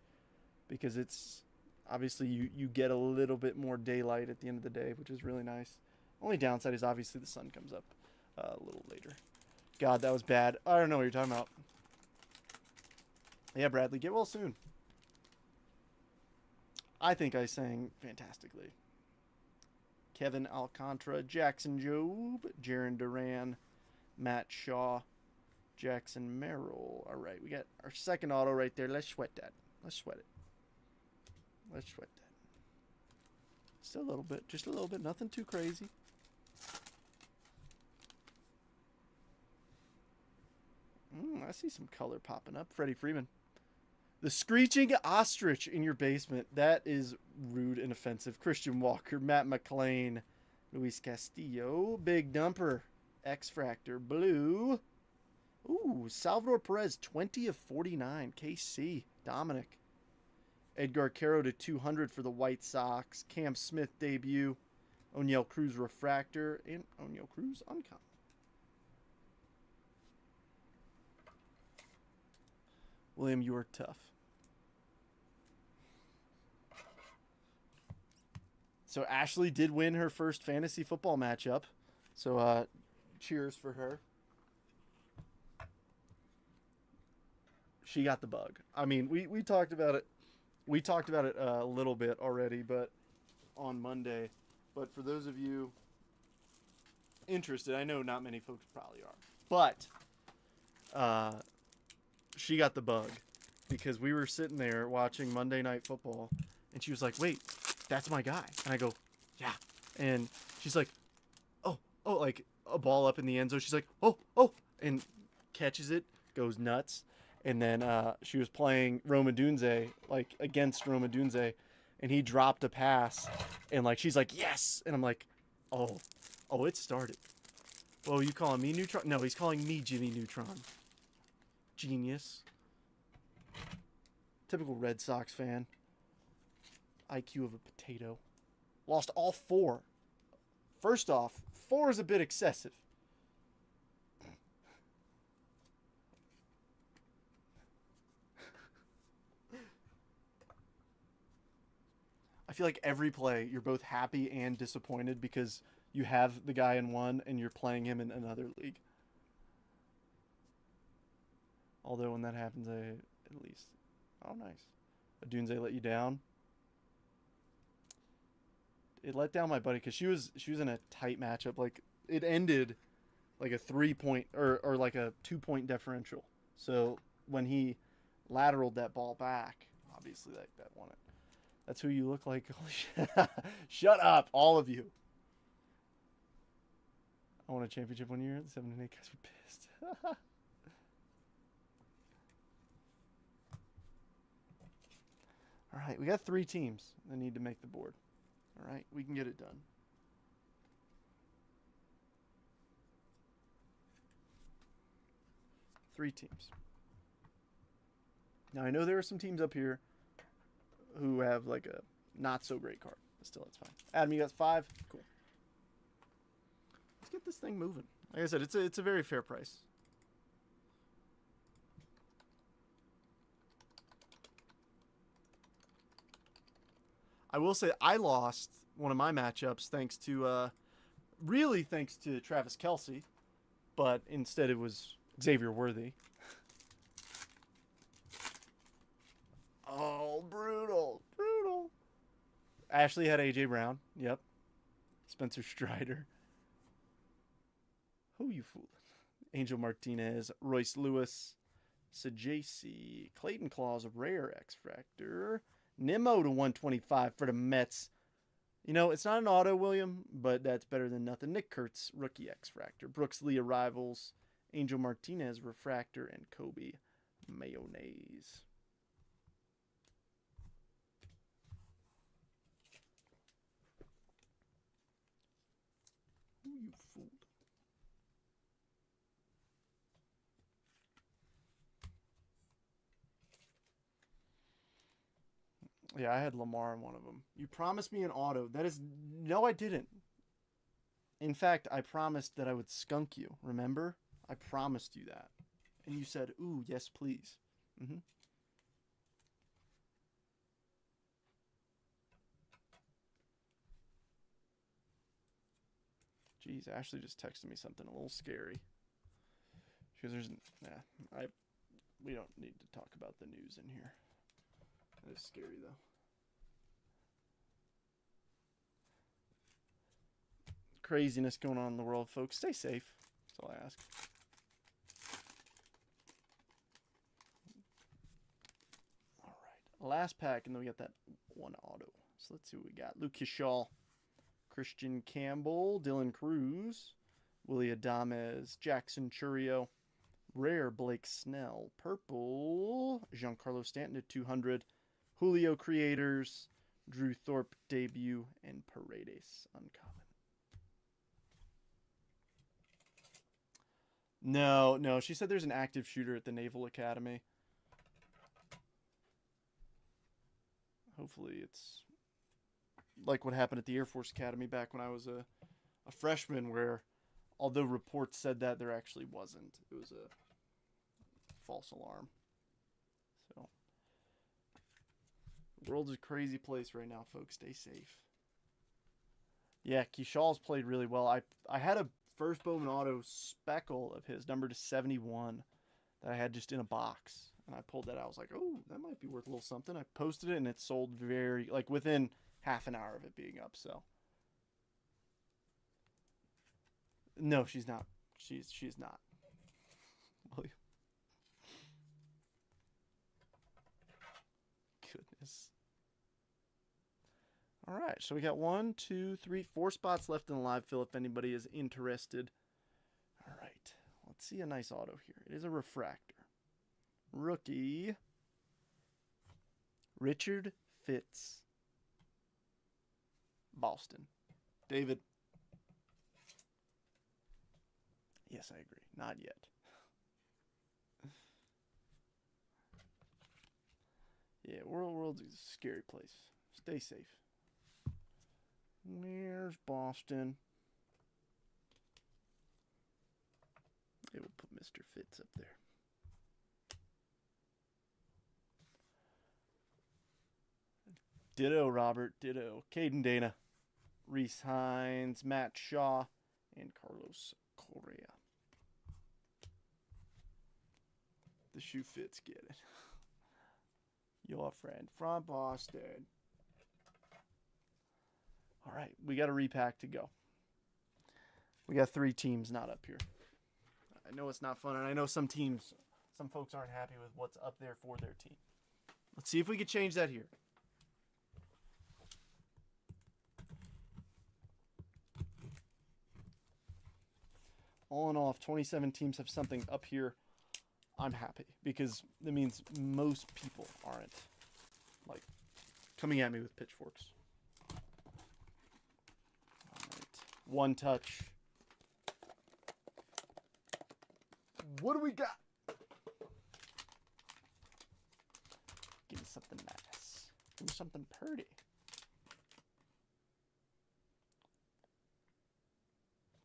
because it's obviously you get a little bit more daylight at the end of the day, which is really nice. Only downside is obviously the sun comes up a little later. God, that was bad. I don't know what you're talking about. Yeah, Bradley, get well soon. I think I sang fantastically. Kevin Alcantara, Jackson Jobe, Jaron Duran, Matt Shaw, Jackson Merrill. All right, we got our second auto right there. Let's sweat that. Let's sweat it. Let's sweat that. Still a little bit. Just a little bit. Nothing too crazy. I see some color popping up. Freddie Freeman. The Screeching Ostrich in your basement. That is rude and offensive. Christian Walker, Matt McLean, Luis Castillo, Big Dumper, X-Fractor, Blue. Ooh, Salvador Perez, 20 of 49. KC, Dominic. Edgar Caro to 200 for the White Sox. Cam Smith debut. O'Neal Cruz Refractor. And O'Neal Cruz uncommon. William, you are tough. So Ashley did win her first fantasy football matchup. So cheers for her. She got the bug. I mean, we talked about it. We talked about it a little bit already, but on Monday. But for those of you interested, I know not many folks probably are. But she got the bug because we were sitting there watching Monday Night Football, and she was like, "Wait, that's my guy." And I go, "Yeah." And she's like, oh, like a ball up in the end zone. She's like, oh, and catches it, goes nuts. And then she was playing Roma Dunze, like against Roma Dunze, and he dropped a pass, and like she's like, "Yes," and I'm like, oh, it started. Whoa, you calling me Neutron? No, he's calling me Jimmy Neutron. Genius. Typical Red Sox fan. IQ of a potato. Lost all 4. First off, 4 is a bit excessive. I feel like every play you're both happy and disappointed because you have the guy in one and you're playing him in another league. Although when that happens, at least, oh nice, Dunze let you down. It let down my buddy because she was in a tight matchup. Like it ended like a 3-point or like a 2-point differential. So when he lateraled that ball back, obviously that won it. That's who you look like. Shut up, all of you. I won a championship one year. The 7 and 8 guys were pissed. All right, we got 3 teams that need to make the board. All right, we can get it done. Three teams. Now, I know there are some teams up here who have like a not so great card. But still, it's fine. Adam, you got 5? Cool. Let's get this thing moving. Like I said, it's a very fair price. I will say I lost one of my matchups thanks to Travis Kelce, but instead it was Xavier Worthy. Oh, brutal. Brutal. Ashley had A.J. Brown. Yep. Spencer Strider. Who you fooling? Angel Martinez. Royce Lewis. Sajasi. Clayton Claus. Rare X Factor. Nimmo to 125 for the Mets. You know, it's not an auto, William, but that's better than nothing. Nick Kurtz, rookie X Factor. Brooks Lee Arrivals. Angel Martinez, Refractor, and Kobe Mayonnaise. Who you fooled? Yeah, I had Lamar in one of them. You promised me an auto. That is... No, I didn't. In fact, I promised that I would skunk you. Remember? I promised you that. And you said, ooh, yes, please. Mm-hmm. Jeez, Ashley just texted me something a little scary. Because there's... Nah, we don't need to talk about the news in here. That is scary, though. Craziness going on in the world, folks. Stay safe. That's all I ask. All right. Last pack, and then we got that one auto. So let's see what we got. Luke Shaw, Christian Campbell, Dylan Cruz, Willie Adames, Jackson Churio, Rare Blake Snell, Purple, Giancarlo Stanton at 200, Julio Creators, Drew Thorpe debut, and Paredes uncommon. No. She said there's an active shooter at the Naval Academy. Hopefully it's like what happened at the Air Force Academy back when I was a freshman, where although reports said that, there actually wasn't. It was a false alarm. So, the world's a crazy place right now, folks. Stay safe. Yeah, Keshaw's played really well. I had a first Bowman auto speckle of his, number to 71, that I had just in a box. And I pulled that out. I was like, oh, that might be worth a little something. I posted it, and it sold very, like, within half an hour of it being up, so. No, she's not. She's not. Goodness. All right, so we got 1, 2, 3, 4 spots left in the live fill if anybody is interested. All right, let's see a nice auto here. It is a refractor. Rookie. Richard Fitz. Boston. David. Yes, I agree. Not yet. Yeah, world's a scary place. Stay safe. Where's Boston? They will put Mr. Fitz up there. Ditto, Robert. Ditto. Caden Dana. Reese Hines. Matt Shaw. And Carlos Correa. The shoe fits. Get it. Your friend from Boston. All right. We got a repack to go. We got 3 teams not up here. I know it's not fun, and I know some folks aren't happy with what's up there for their team. Let's see if we can change that here. All in all, if 27 teams have something up here, I'm happy, because that means most people aren't, like, coming at me with pitchforks. All right. One touch. What do we got? Give me something nice. Give me something pretty.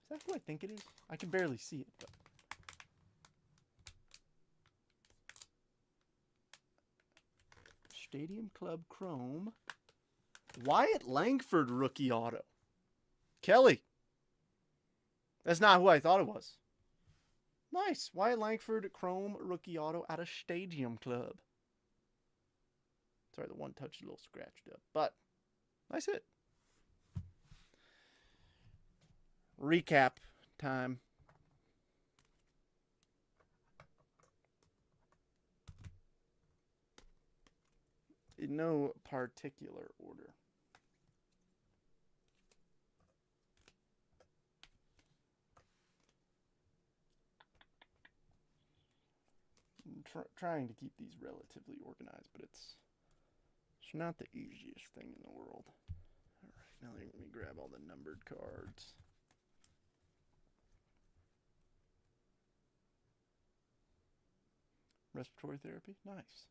Is that who I think it is? I can barely see it, but. Stadium Club Chrome. Wyatt Langford rookie auto. Kelly. That's not who I thought it was. Nice. Wyatt Langford Chrome rookie auto out of Stadium Club. Sorry, the one touch is a little scratched up, but nice hit. Recap time. In no particular order. I'm trying to keep these relatively organized, but it's not the easiest thing in the world. All right, now let me grab all the numbered cards. Respiratory therapy, nice.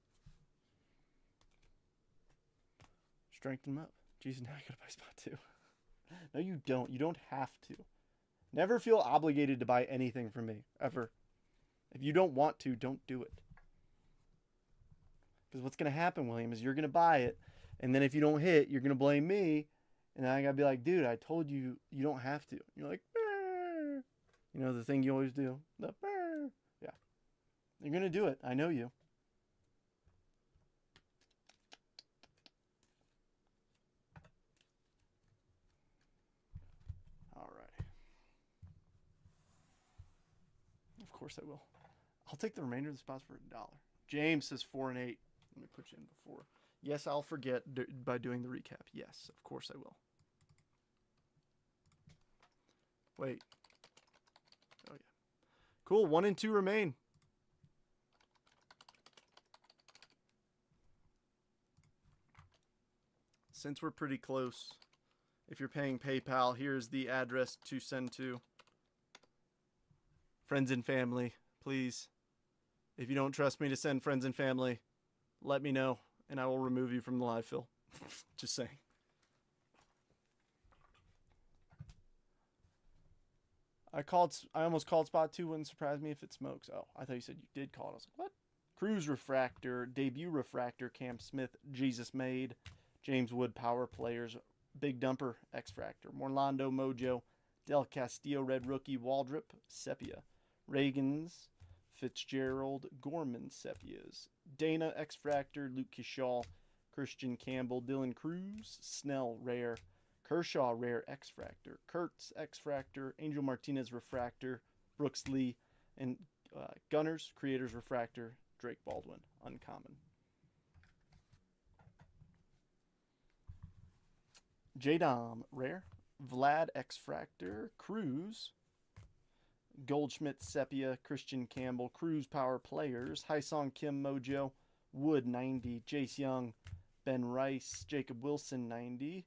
Strengthen them up. Jeez, now I gotta buy spot 2. No, you don't. You don't have to. Never feel obligated to buy anything from me, ever. If you don't want to, don't do it. Because what's going to happen, William, is you're going to buy it, and then if you don't hit, you're going to blame me, and then I got to be like, dude, I told you you don't have to. You're like, Burr. You know, the thing you always do. The Burr. Yeah. You're going to do it. I know you. All right. Of course I will. I'll take the remainder of the spots for $1. James says 4 and 8. Let me put you in before. Yes, I'll forget by doing the recap. Yes, of course I will. Wait. Oh, yeah. Cool. 1 and 2 remain. Since we're pretty close, if you're paying PayPal, here's the address to send to. Friends and family, please. If you don't trust me to send friends and family, let me know, and I will remove you from the live fill. Just saying. I almost called spot 2. Wouldn't surprise me if it smokes. Oh, I thought you said you did call it. I was like, what? Cruise Refractor, Debut Refractor, Cam Smith, Jesus Made, James Wood Power Players, Big Dumper, X-Fractor, Morlando Mojo, Del Castillo Red Rookie, Waldrop, Sepia, Reagan's, Fitzgerald, Gorman Sepias, Dana X-Fractor, Luke Kishal, Christian Campbell, Dylan Cruz, Snell Rare, Kershaw Rare X-Fractor, Kurtz X-Fractor, Angel Martinez Refractor, Brooks Lee, and Gunners Creators Refractor, Drake Baldwin Uncommon. J-Dom Rare, Vlad X-Fractor, Cruz, Goldschmidt Sepia, Christian Campbell, Cruz Power Players, Haisong Kim Mojo, Wood 90, Jace Young, Ben Rice, Jacob Wilson 90,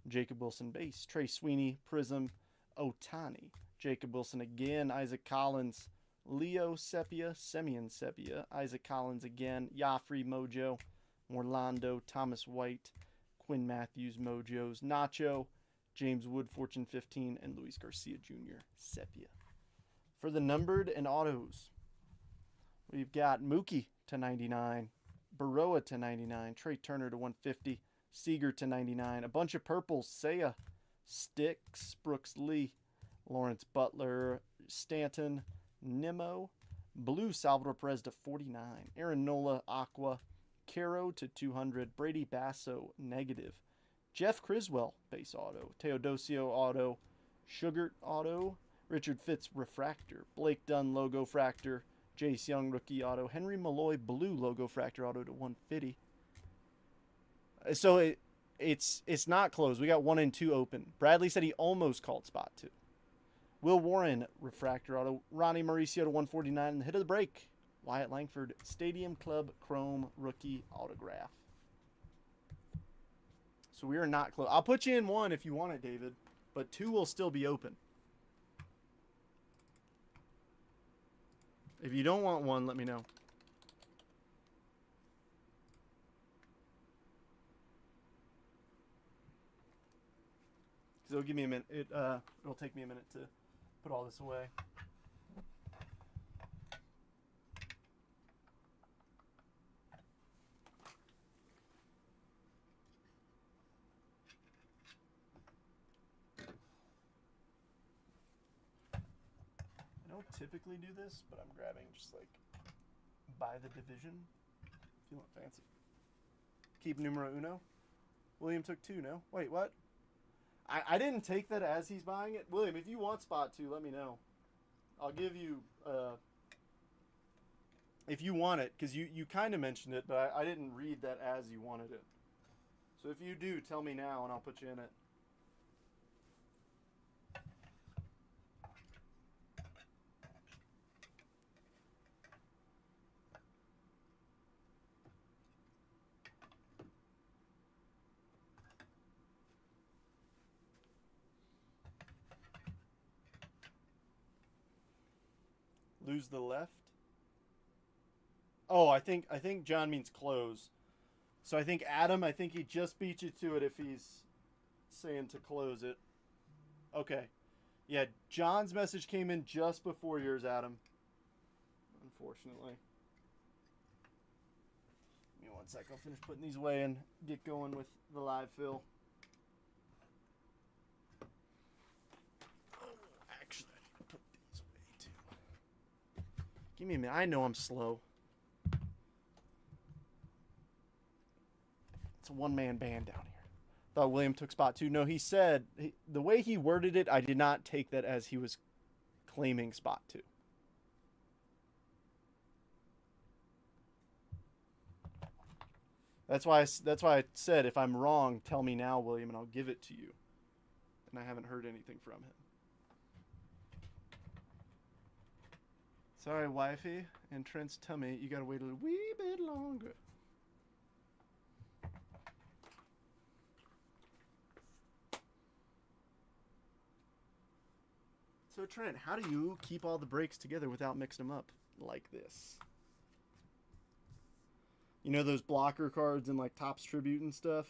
Jacob Wilson Base, Trey Sweeney, Prism, Otani, Jacob Wilson again, Isaac Collins, Leo Sepia, Semyon Sepia, Isaac Collins again, Joffrey Mojo, Orlando, Thomas White, Quinn Matthews Mojos, Nacho, James Wood Fortune 15, and Luis Garcia Jr. Sepia. For the numbered and autos, we've got Mookie to 99, Baroa to 99, Trey Turner to 150, Seager to 99, a bunch of purples, Seiya, Sticks, Brooks Lee, Lawrence Butler, Stanton, Nimmo, Blue Salvador Perez to 49, Aaron Nola, Aqua, Caro to 200, Brady Basso, negative, Jeff Criswell, base auto, Teodosio auto, Sugart auto, Richard Fitz refractor, Blake Dunn logo fractor, Jace Young rookie auto, Henry Malloy blue logo fractor auto to 150. So it's not closed. We got 1 and 2 open. Bradley said he almost called spot 2. Will Warren refractor auto, Ronnie Mauricio to 149, and the hit of the break, Wyatt Langford Stadium Club Chrome rookie autograph. So we are not close. I'll put you in 1 if you want it, David, but 2 will still be open. If you don't want 1, let me know. It'll give me a minute. It'll take me a minute to put all this away. I don't typically do this, but I'm grabbing just like by the division. Feeling fancy. Keep numero uno. William took 2, no? Wait, what? I didn't take that as he's buying it. William, if you want spot 2, let me know. I'll give you, if you want it, because you kind of mentioned it, but I didn't read that as you wanted it. So if you do, tell me now and I'll put you in it. Lose the left. Oh, I think John means close. So I think Adam, I think he just beat you to it if he's saying to close it. Okay. Yeah, John's message came in just before yours, Adam. Unfortunately. Give me one sec. I'll finish putting these away and get going with the live fill. Actually, I need to put these away too. Give me a minute. I know I'm slow. It's a one-man band down here. Thought William took spot 2. No, he said, the way he worded it, I did not take that as he was claiming spot 2. That's why I said, if I'm wrong, tell me now, William, and I'll give it to you. And I haven't heard anything from him. Sorry, wifey and Trent's tummy. You gotta wait a wee bit longer. So Trent, how do you keep all the breaks together without mixing them up like this? You know those blocker cards in like Topps Tribute and stuff?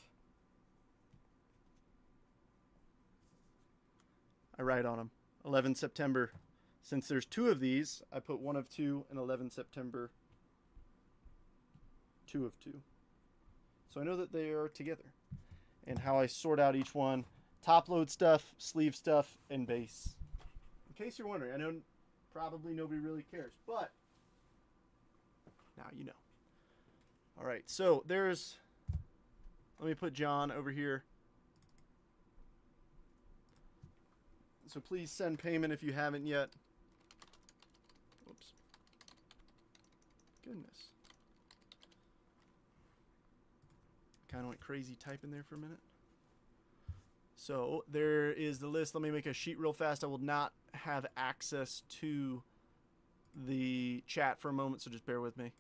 I write on them. 11 September. Since there's 2 of these, I put 1 of 2 and 11 September 2 of 2. So I know that they are together. And how I sort out each one. Top load stuff, sleeve stuff, and base. In case you're wondering, I know probably nobody really cares, but now you know. All right, so there's, let me put John over here. So please send payment if you haven't yet. Whoops. Goodness. Kind of went crazy typing there for a minute. So there is the list. Let me make a sheet real fast. I will not have access to the chat for a moment, so just bear with me.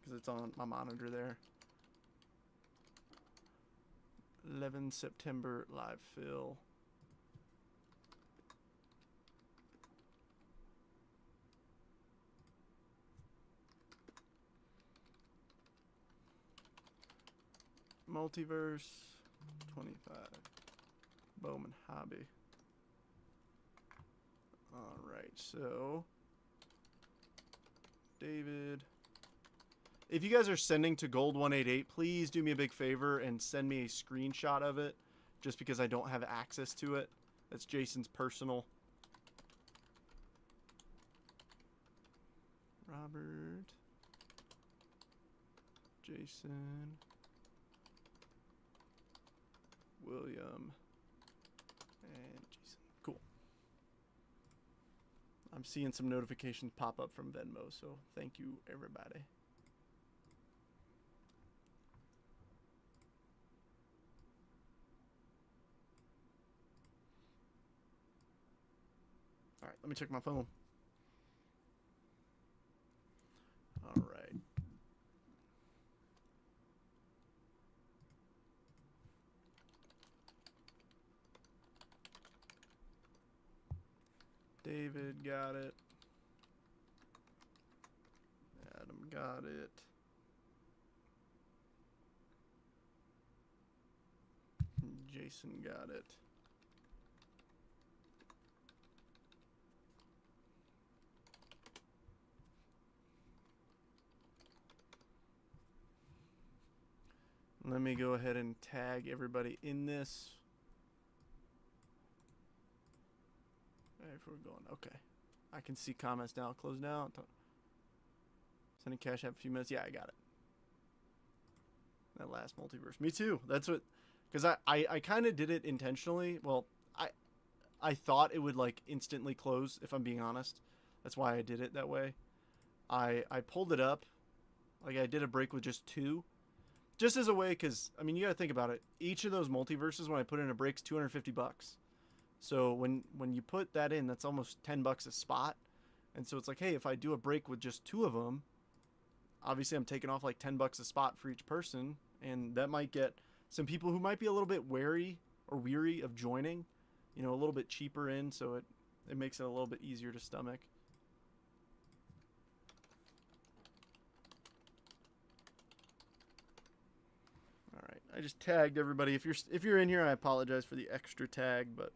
Because it's on my monitor there. 11 September live fill. Multiverse 25. Bowman Hobby. Alright, so David. If you guys are sending to Gold188, please do me a big favor and send me a screenshot of it, just because I don't have access to it. That's Jason's personal. Robert. Jason. William. And Jason. Cool. I'm seeing some notifications pop up from Venmo, so thank you, everybody. All right, let me check my phone. All right. David got it. Adam got it. Jason got it. Let me go ahead and tag everybody in this. If we're going, okay. I can see comments now. Close now. Sending Cash App a few minutes. Yeah, I got it. That last multiverse. Me too. That's what, because I kind of did it intentionally. Well, I thought it would like instantly close, if I'm being honest. That's why I did it that way. I pulled it up. Like I did a break with just 2. Just as a way, because, I mean, you got to think about it. Each of those multiverses, when I put in a break, is $250. So when you put that in, that's almost $10 a spot. And so it's like, hey, if I do a break with just 2 of them, obviously I'm taking off like $10 a spot for each person. And that might get some people who might be a little bit wary or weary of joining, you know, a little bit cheaper in. So it makes it a little bit easier to stomach. Alright, I just tagged everybody. If you're in here, I apologize for the extra tag, but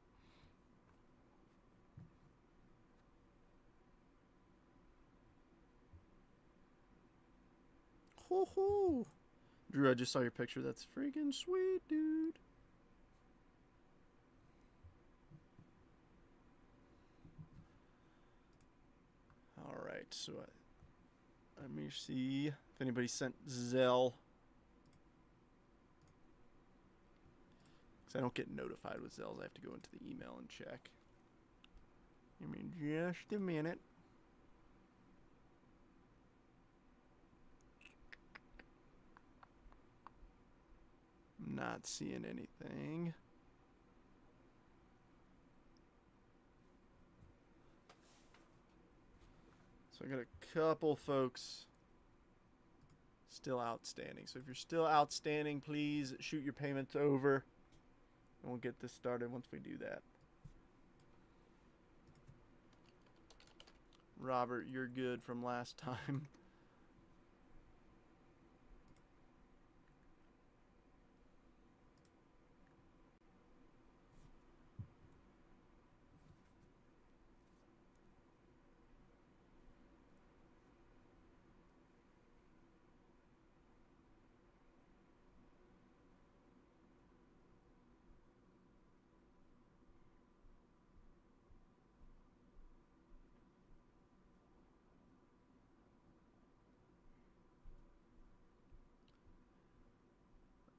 hoo hoo. Drew, I just saw your picture. That's freaking sweet, dude. Alright, so let me see if anybody sent Zelle. I don't get notified with Zells. I have to go into the email and check. Give me just a minute. I'm not seeing anything. So I got a couple folks still outstanding. So if you're still outstanding, please shoot your payments over. And we'll get this started once we do that. Robert, you're good from last time.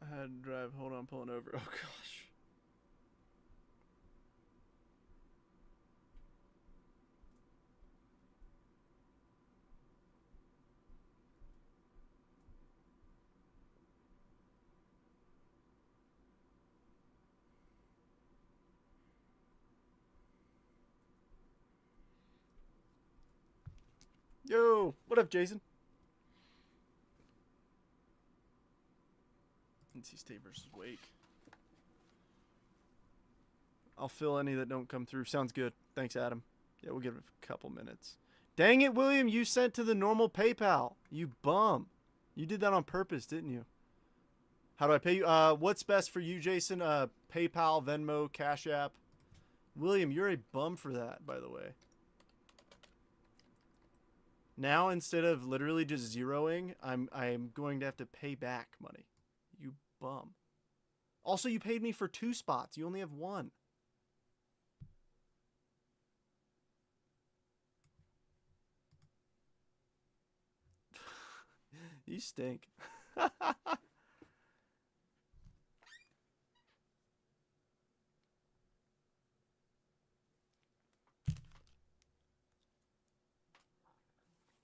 I had to drive. Hold on, pulling over. Oh, gosh. Yo, what up, Jason? NC State versus Wake. I'll fill any that don't come through. Sounds good. Thanks, Adam. Yeah, we'll give it a couple minutes. Dang it, William, you sent to the normal PayPal. You bum. You did that on purpose, didn't you? How do I pay you? What's best for you, Jason? PayPal, Venmo, Cash App. William, you're a bum for that, by the way. Now, instead of literally just zeroing, I'm going to have to pay back money. You bum. Also, you paid me for 2 spots. You only have 1. You stink.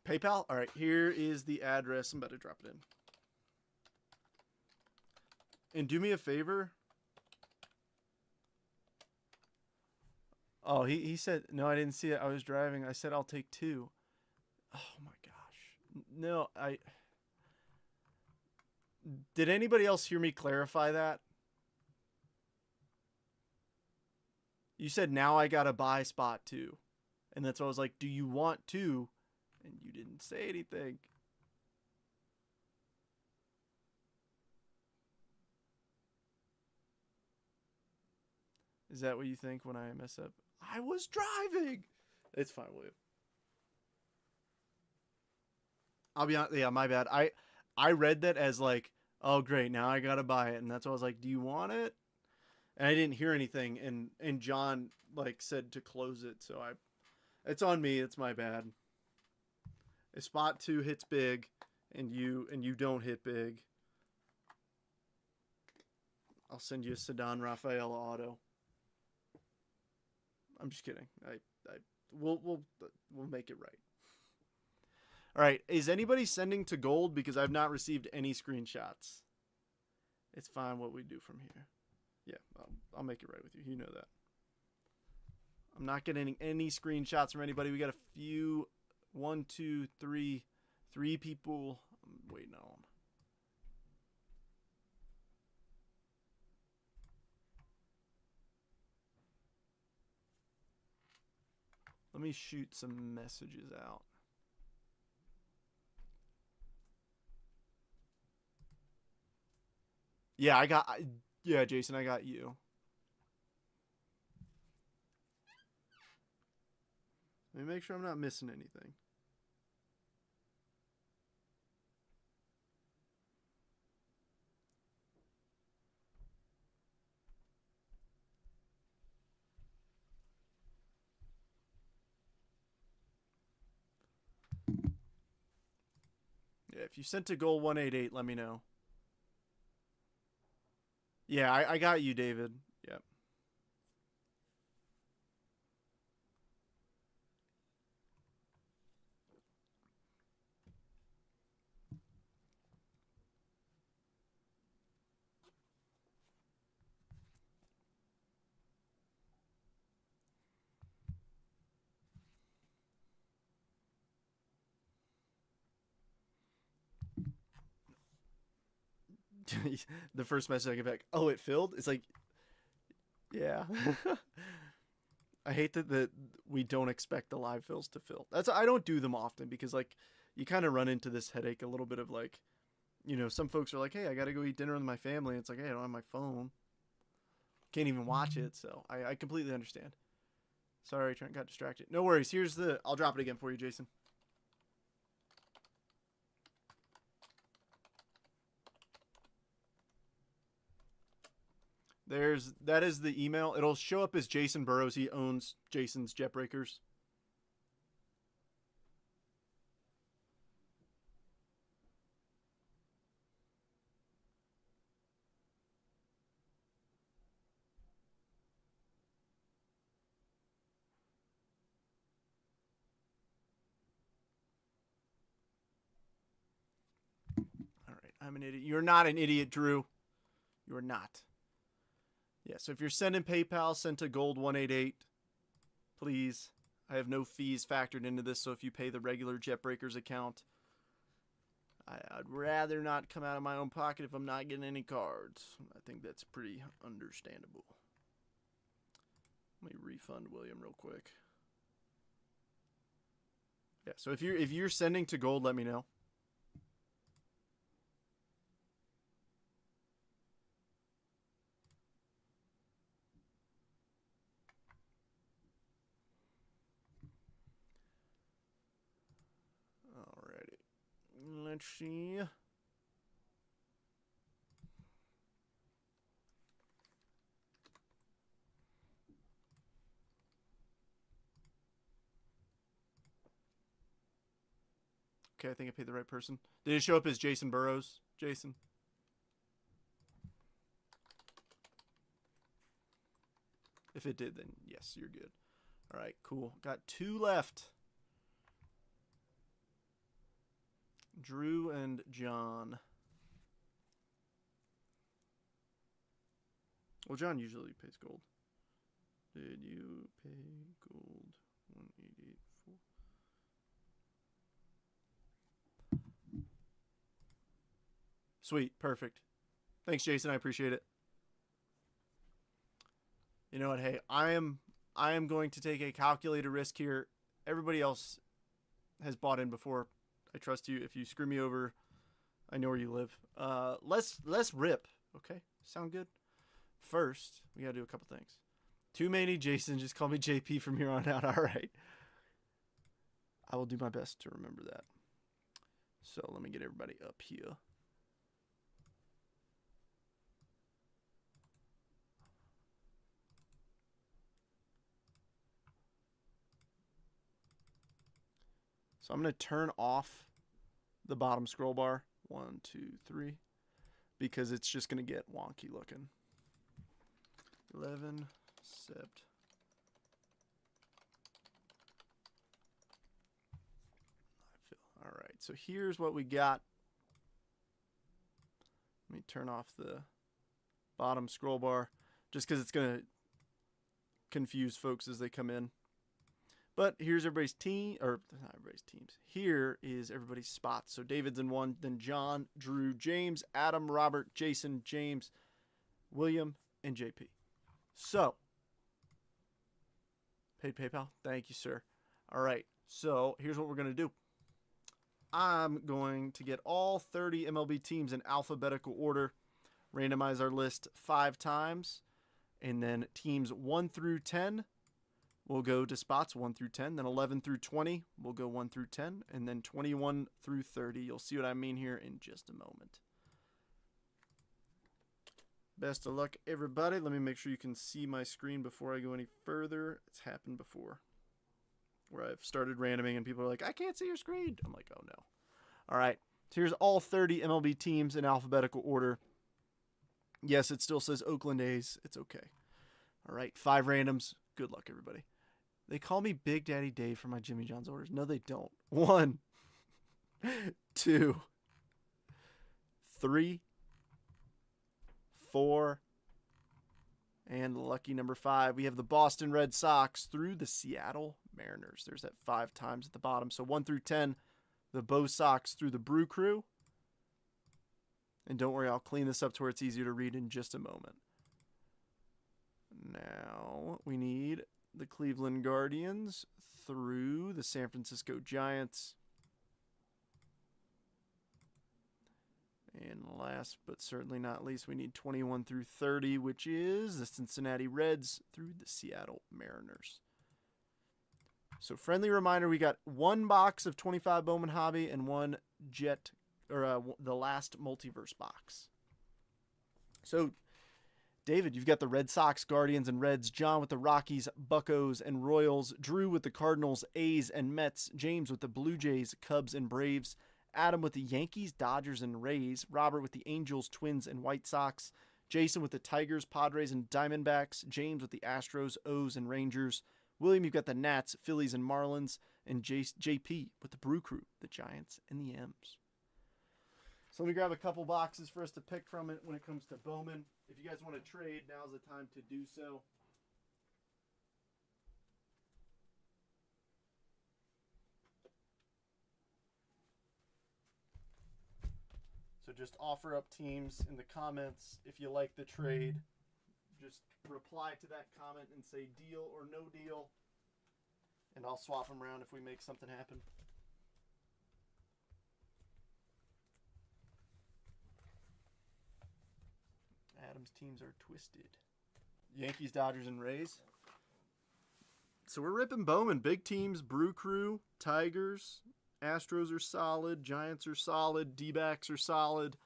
PayPal? All right, here is the address. I'm about to drop it in. And do me a favor. Oh, he said, no, I didn't see it. I was driving. I said, I'll take 2. Oh, my gosh. No, Did anybody else hear me clarify that? You said, now I got to buy spot 2. And that's why I was like, do you want 2? And you didn't say anything. Is that what you think when I mess up? I was driving. It's fine, William. I'll be honest. Yeah, my bad. I read that as like, oh great, now I gotta buy it, and that's why I was like, do you want it? And I didn't hear anything, and John like said to close it, so it's on me. It's my bad. if spot 2 hits big and you don't hit big, I'll send you a Sedan Rafaela auto. I'm just kidding. We'll make it right. All right. Is anybody sending to gold? Because I've not received any screenshots. It's fine what we do from here. Yeah, I'll make it right with you. You know that. I'm not getting any screenshots from anybody. We got a few. 1, 2, 3. 3 people I'm waiting on. Let me shoot some messages out. Yeah, yeah, Jason, I got you. Let me make sure I'm not missing anything. Yeah, if you sent to goal 188, let me know. Yeah, I got you, David. Yep. The first message I get back, oh, it filled? It's like, yeah. I hate that we don't expect the live fills to fill. I don't do them often because like you kind of run into this headache a little bit of like, you know, some folks are like, hey, I got to go eat dinner with my family. It's like, hey, I don't have my phone. Can't even watch it. So I completely understand. Sorry, Trent got distracted. No worries. I'll drop it again for you, Jason. That is the email. It'll show up as Jason Burrows. He owns Jason's Jetbreakers. All right, I'm an idiot. You're not an idiot, Drew. You're not. Yeah, so if you're sending PayPal, send to gold 188, please. I have no fees factored into this, so if you pay the regular Jetbreakers account, I'd rather not come out of my own pocket if I'm not getting any cards. I think that's pretty understandable. Let me refund William real quick. Yeah, so if you're sending to gold, let me know. Alrighty. Let's see. Okay, I think I paid the right person. Did it show up as Jason Burrows, Jason? If it did, then yes, you're good. All right, cool. Got 2 left. Drew and John. Well, John usually pays gold. Did you pay gold? 1884. Sweet, perfect. Thanks, Jason. I appreciate it. You know what? Hey, I am going to take a calculated risk here. Everybody else has bought in before. I trust you. If you screw me over, I know where you live. Let's rip. Okay, sound good? First, we gotta do a couple things. Too many Jason. Just call me JP from here on out. All right. I will do my best to remember that. So let me get everybody up here. So I'm going to turn off the bottom scroll bar. 1, 2, 3. Because it's just going to get wonky looking. 11 sept. All right, so here's what we got. Let me turn off the bottom scroll bar just because it's going to confuse folks as they come in. But here's everybody's team, or not everybody's teams. Here is everybody's spots. So David's in 1, then John, Drew, James, Adam, Robert, Jason, James, William, and JP. So, paid PayPal. Thank you, sir. All right, so here's what we're going to do. I'm going to get all 30 MLB teams in alphabetical order, randomize our list 5 times, and then teams 1 through 10 will go to spots 1 through 10, then 11 through 20 will go 1 through 10, and then 21 through 30. You'll see what I mean here in just a moment. Best of luck, everybody. Let me make sure you can see my screen before I go any further. It's happened before, where I've started randoming and people are like, I can't see your screen. I'm like, oh no. All right, so here's all 30 MLB teams in alphabetical order. Yes, it still says Oakland A's. It's okay. All right, 5 randoms. Good luck, everybody. They call me Big Daddy Dave for my Jimmy John's orders. No, they don't. 1, 2, 3, 4, and lucky number 5. We have the Boston Red Sox through the Seattle Mariners. There's that 5 times at the bottom. So 1 through 10, the Bo Sox through the Brew Crew. And don't worry, I'll clean this up to where it's easier to read in just a moment. Now we need the Cleveland Guardians through the San Francisco Giants. And last but certainly not least, we need 21 through 30, which is the Cincinnati Reds through the Seattle Mariners. So friendly reminder, we got 1 box of 25 Bowman Hobby and 1 Jet, or the last Multiverse box. So David, you've got the Red Sox, Guardians, and Reds. John with the Rockies, Buccos, and Royals. Drew with the Cardinals, A's, and Mets. James with the Blue Jays, Cubs, and Braves. Adam with the Yankees, Dodgers, and Rays. Robert with the Angels, Twins, and White Sox. Jason with the Tigers, Padres, and Diamondbacks. James with the Astros, O's, and Rangers. William, you've got the Nats, Phillies, and Marlins. And JP with the Brew Crew, the Giants, and the M's. So let me grab a couple boxes for us to pick from it when it comes to Bowman. If you guys want to trade, now's the time to do so. So just offer up teams in the comments if you like the trade. Just reply to that comment and say deal or no deal. And I'll swap them around if we make something happen. Adam's teams are twisted. Yankees, Dodgers, and Rays. So we're ripping Bowman. Big teams, Brew Crew, Tigers, Astros are solid, Giants are solid, D-backs are solid.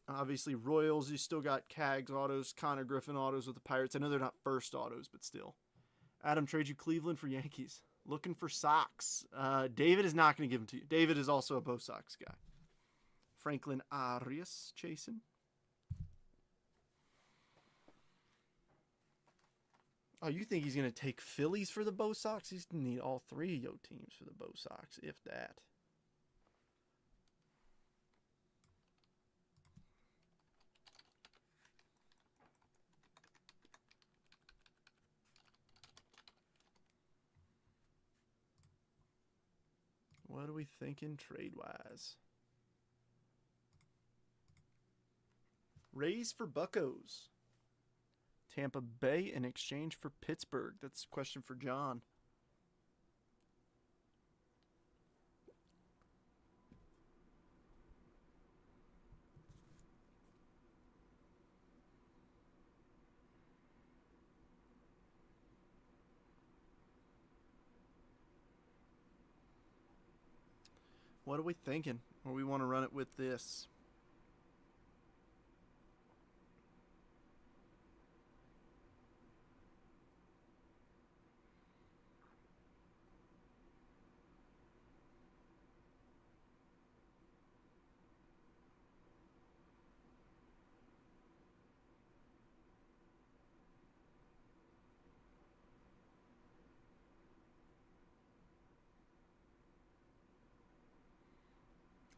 Obviously, Royals, you still got Cags autos, Connor Griffin autos with the Pirates. I know they're not first autos, but still. Adam, trade you Cleveland for Yankees. Looking for Sox. David is not going to give them to you. David is also a Bo Sox guy. Franklin Arias chasing. Oh, you think he's going to take Phillies for the Bo Sox? He's going to need all 3 of your teams for the Bo Sox, if that. What are we thinking trade-wise? Rays for Buccos. Tampa Bay in exchange for Pittsburgh. That's a question for John. What are we thinking? Or we want to run it with this?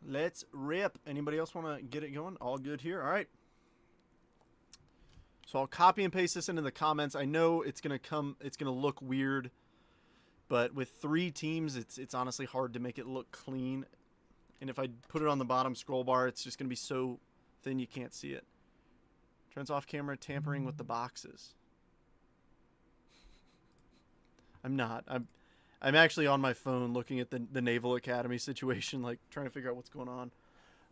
Let's rip. Anybody else want to get it going? All good here. All right. So I'll copy and paste this into the comments. I know it's gonna look weird, but with 3 teams, it's honestly hard to make it look clean. And if I put it on the bottom scroll bar, it's just gonna be so thin you can't see it. Turns off camera, tampering with the boxes. I'm not. I'm actually on my phone looking at the Naval Academy situation, like trying to figure out what's going on.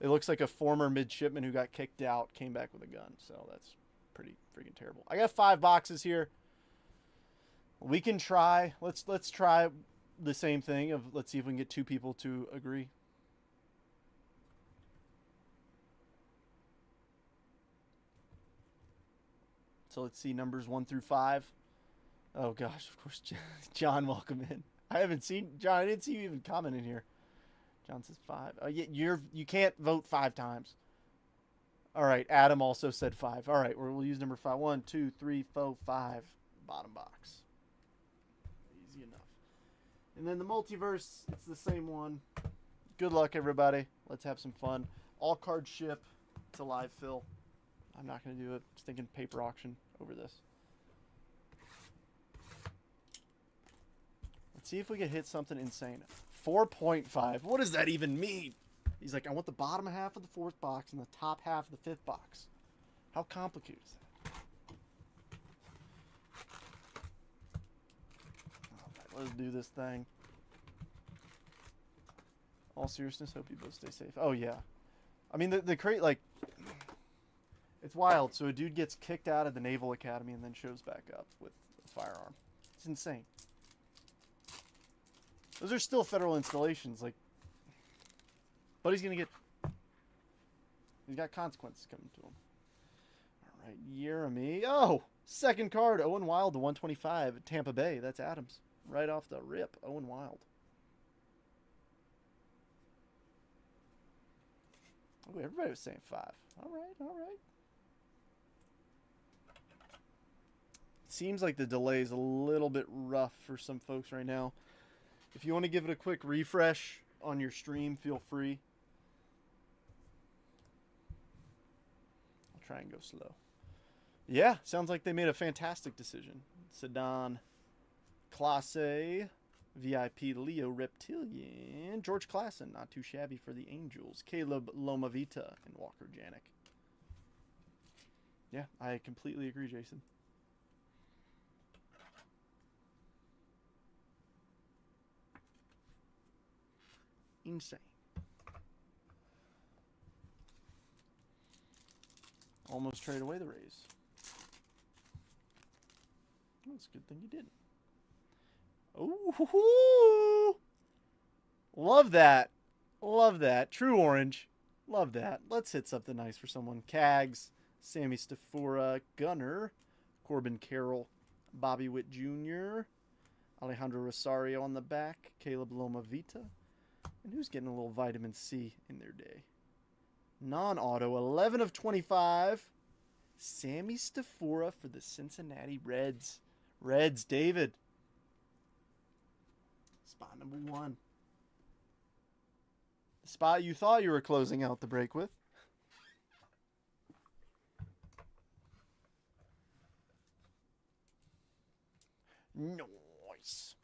It looks like a former midshipman who got kicked out came back with a gun. So that's pretty freaking terrible. I got 5 boxes here. We can try. Let's try the same thing of let's see if we can get 2 people to agree. So let's see numbers 1 through 5. Oh gosh, of course, John, welcome in. I haven't seen John. I didn't see you even comment in here. John says 5. Oh, you can't vote 5 times. All right, Adam also said 5. All right, we'll use number 5. 1, 2, 3, 4, 5. Bottom box. Easy enough. And then the multiverse, it's the same one. Good luck, everybody. Let's have some fun. All card ship. It's a live fill. I'm not going to do it. Just thinking paper auction over this. Let's see if we can hit something insane. 4.5. What does that even mean? He's like, I want the bottom half of the 4th box and the top half of the 5th box. How complicated is that? All right, let's do this thing. All seriousness, hope you both stay safe. Oh, yeah. I mean, the crate, like, it's wild. So a dude gets kicked out of the Naval Academy and then shows back up with a firearm. It's insane. Those are still federal installations, like, but he's got consequences coming to him. All right, Jeremy. Oh, second card, Owen Wild to 125 at Tampa Bay. That's Adams. Right off the rip, Owen Wild. Oh, everybody was saying 5. All right, all right. Seems like the delay is a little bit rough for some folks right now. If you want to give it a quick refresh on your stream, feel free. I'll try and go slow. Yeah, sounds like they made a fantastic decision. Sedan, Classe, VIP Leo Reptilian, George Klassen, not too shabby for the Angels, Caleb Lomavita, and Walker Janik. Yeah, I completely agree, Jason. Insane. Almost traded away the Rays. That's a good thing you didn't. Oh, love that. Love that. True orange. Love that. Let's hit something nice for someone. Cags, Sammy Stafura, Gunner, Corbin Carroll, Bobby Witt Jr., Alejandro Rosario on the back, Caleb Lomavita. And who's getting a little vitamin C in their day? Non-auto, 11 of 25. Sammy Stafura for the Cincinnati Reds. Reds, David. Spot number 1. The spot you thought you were closing out the break with. Nice.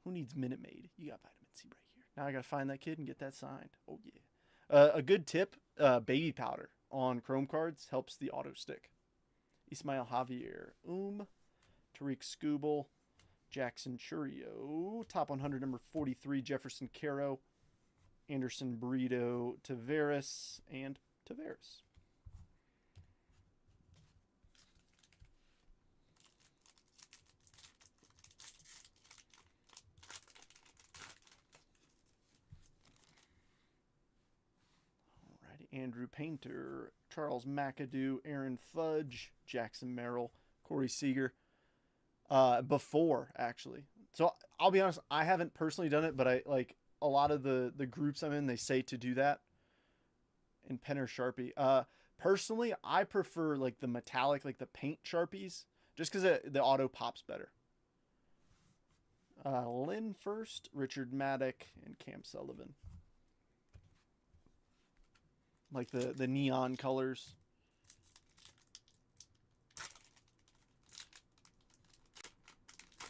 Who needs Minute Maid? You got vitamin C right here. Now I got to find that kid and get that signed. Oh, yeah. A good tip, baby powder on Chrome cards helps the auto stick. Ismael Javier, Tariq Skubal, Jackson Churio, top 100, number 43, Jefferson Caro, Anderson Burrito, Taveras, and Taveras. Andrew Painter, Charles McAdoo, Aaron Fudge, Jackson Merrill, Corey Seager. Before, actually. So I'll be honest, I haven't personally done it, but I like a lot of the groups I'm in, they say to do that. In pen or Sharpie. Personally, I prefer like the metallic, like the paint Sharpies, just because the auto pops better. Lynn first, Richard Maddock, and Cam Sullivan. Like the neon colors.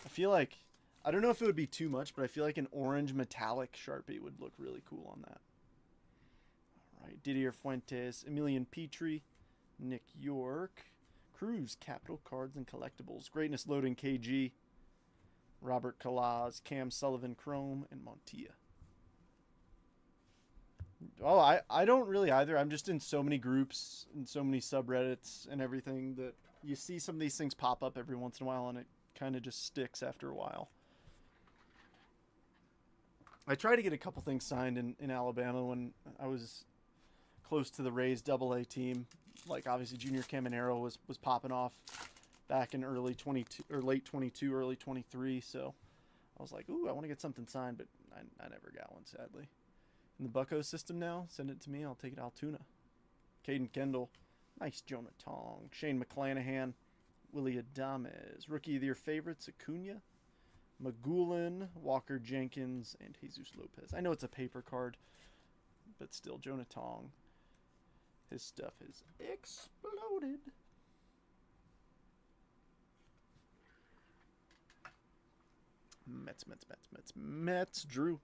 I feel like, I don't know if it would be too much, but I feel like an orange metallic Sharpie would look really cool on that. All right, Didier Fuentes, Emilian Petrie, Nick York, Cruz, Capital Cards and Collectibles, Greatness Loading KG, Robert Kalaz, Cam Sullivan Chrome, and Montilla. Oh, I don't really either. I'm just in so many groups and so many subreddits and everything that you see some of these things pop up every once in a while and it kind of just sticks after a while. I tried to get a couple things signed in Alabama when I was close to the Rays AA team. Like obviously Junior Caminero was popping off back in early 22 or late 22, early 23. So I was like, ooh, I want to get something signed, but I never got one, sadly. In the Bucko system now, send it to me. I'll take it Altoona. Caden Kendall. Nice Jonah Tong. Shane McClanahan. Willie Adames. Rookie of the Year favorites, Acuna. Magulin, Walker Jenkins, and Jesus Lopez. I know it's a paper card, but still, Jonah Tong. His stuff has exploded. Mets. Drew.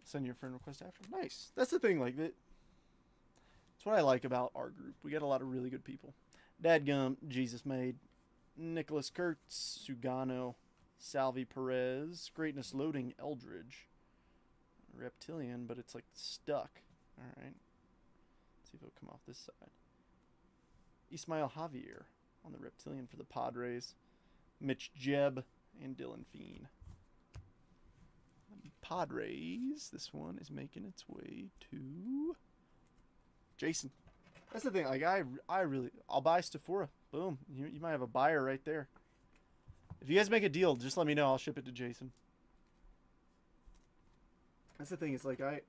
Send your friend request after. Nice. That's the thing, like that. That's what I like about our group. We got a lot of really good people. Dadgum, Jesus Made, Nicholas Kurtz, Sugano, Salvi Perez, Greatness Loading, Eldridge, Reptilian, but it's like stuck. All right. Let's see if it'll come off this side. Ismael Javier on the Reptilian for the Padres, Mitch Jebb, and Dylan Feen. Padres. This one is making its way to Jason. That's the thing. Like I'll buy Stephora. Boom. You might have a buyer right there. If you guys make a deal, just let me know. I'll ship it to Jason. That's the thing. It's like I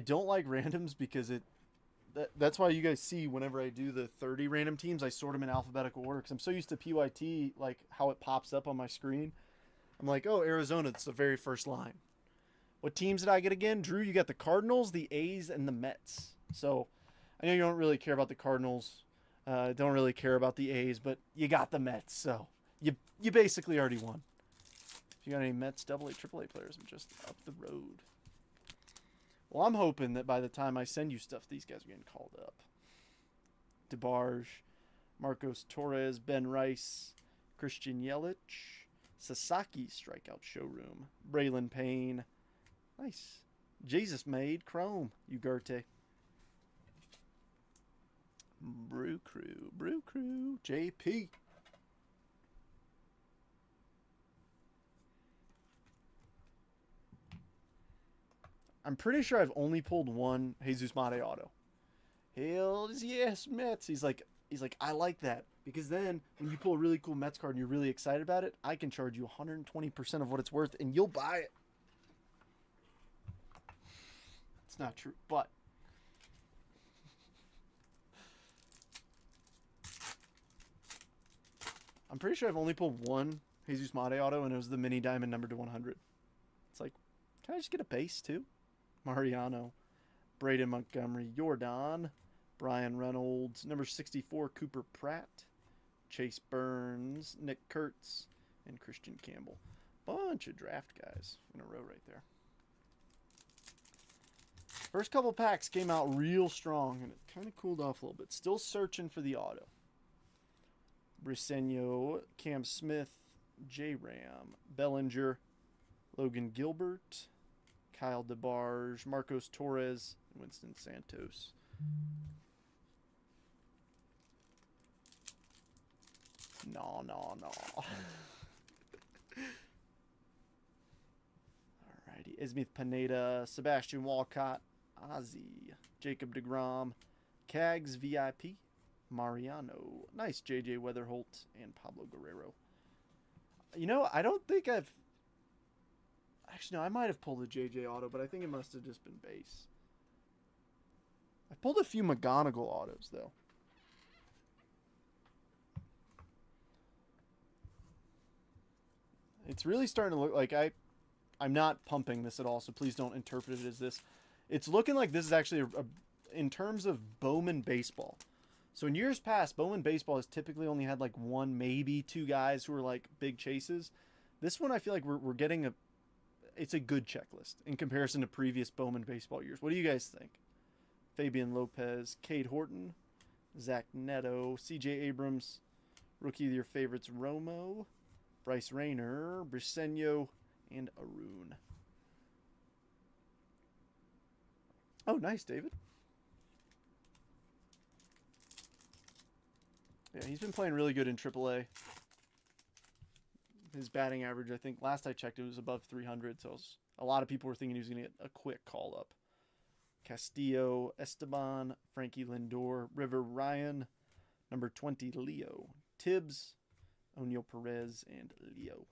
don't like randoms because that's why you guys see whenever I do the 30 random teams, I sort them in alphabetical order because I'm so used to PYT, like how it pops up on my screen. I'm like, oh, Arizona, it's the very first line. What teams did I get again? Drew, you got the Cardinals, the A's, and the Mets. So I know you don't really care about the Cardinals. Don't really care about the A's, but you got the Mets. So you basically already won. If you got any Mets AA, AAA players, I'm just up the road. Well, I'm hoping that by the time I send you stuff, these guys are getting called up. DeBarge, Marcos Torres, Ben Rice, Christian Yelich, Sasaki Strikeout Showroom, Braylon Payne, nice, Jesus Made, Chrome, Ugarte, Brew Crew, JP. I'm pretty sure I've only pulled one Jesus Mate auto. Hells yes, Mets. He's like, I like that. Because then, when you pull a really cool Mets card and you're really excited about it, I can charge you 120% of what it's worth, and you'll buy it. It's not true, but I'm pretty sure I've only pulled one Jesus Mate auto, and it was the mini diamond numbered to 100. It's like, can I just get a base too? Mariano, Braden Montgomery, Jordan, Brian Reynolds, number 64, Cooper Pratt, Chase Burns, Nick Kurtz, and Christian Campbell. Bunch of draft guys in a row right there. First couple packs came out real strong, and it kind of cooled off a little bit. Still searching for the auto. Briseño, Cam Smith, J-Ram, Bellinger, Logan Gilbert, Kyle DeBarge, Marcos Torres, and Winston Santos. No. Alrighty. Ismith Pineda, Sebastian Walcott, Ozzy, Jacob DeGrom, Cags VIP, Mariano. Nice JJ Weatherholt and Pablo Guerrero. You know, I don't think I've... Actually, no, I might have pulled a JJ auto, but I think it must have just been base. I've pulled a few McGonagall autos, though. It's really starting to look like I'm not pumping this at all, so please don't interpret it as this. It's looking like this is actually in terms of Bowman baseball. So in years past, Bowman baseball has typically only had like one, maybe two guys who are like big chases. This one, I feel like we're getting it's a good checklist in comparison to previous Bowman baseball years. What do you guys think? Fabian Lopez, Cade Horton, Zach Neto, C.J. Abrams, rookie of your favorites Romo, Bryce Rayner, Briseño, and Arun. Oh, nice, David. Yeah, he's been playing really good in AAA. His batting average, I think, last I checked, it was above 300. So a lot of people were thinking he was going to get a quick call up. Castillo, Esteban, Frankie Lindor, River Ryan, number 20, Leo, Tibbs, O'Neill Perez, and Leo.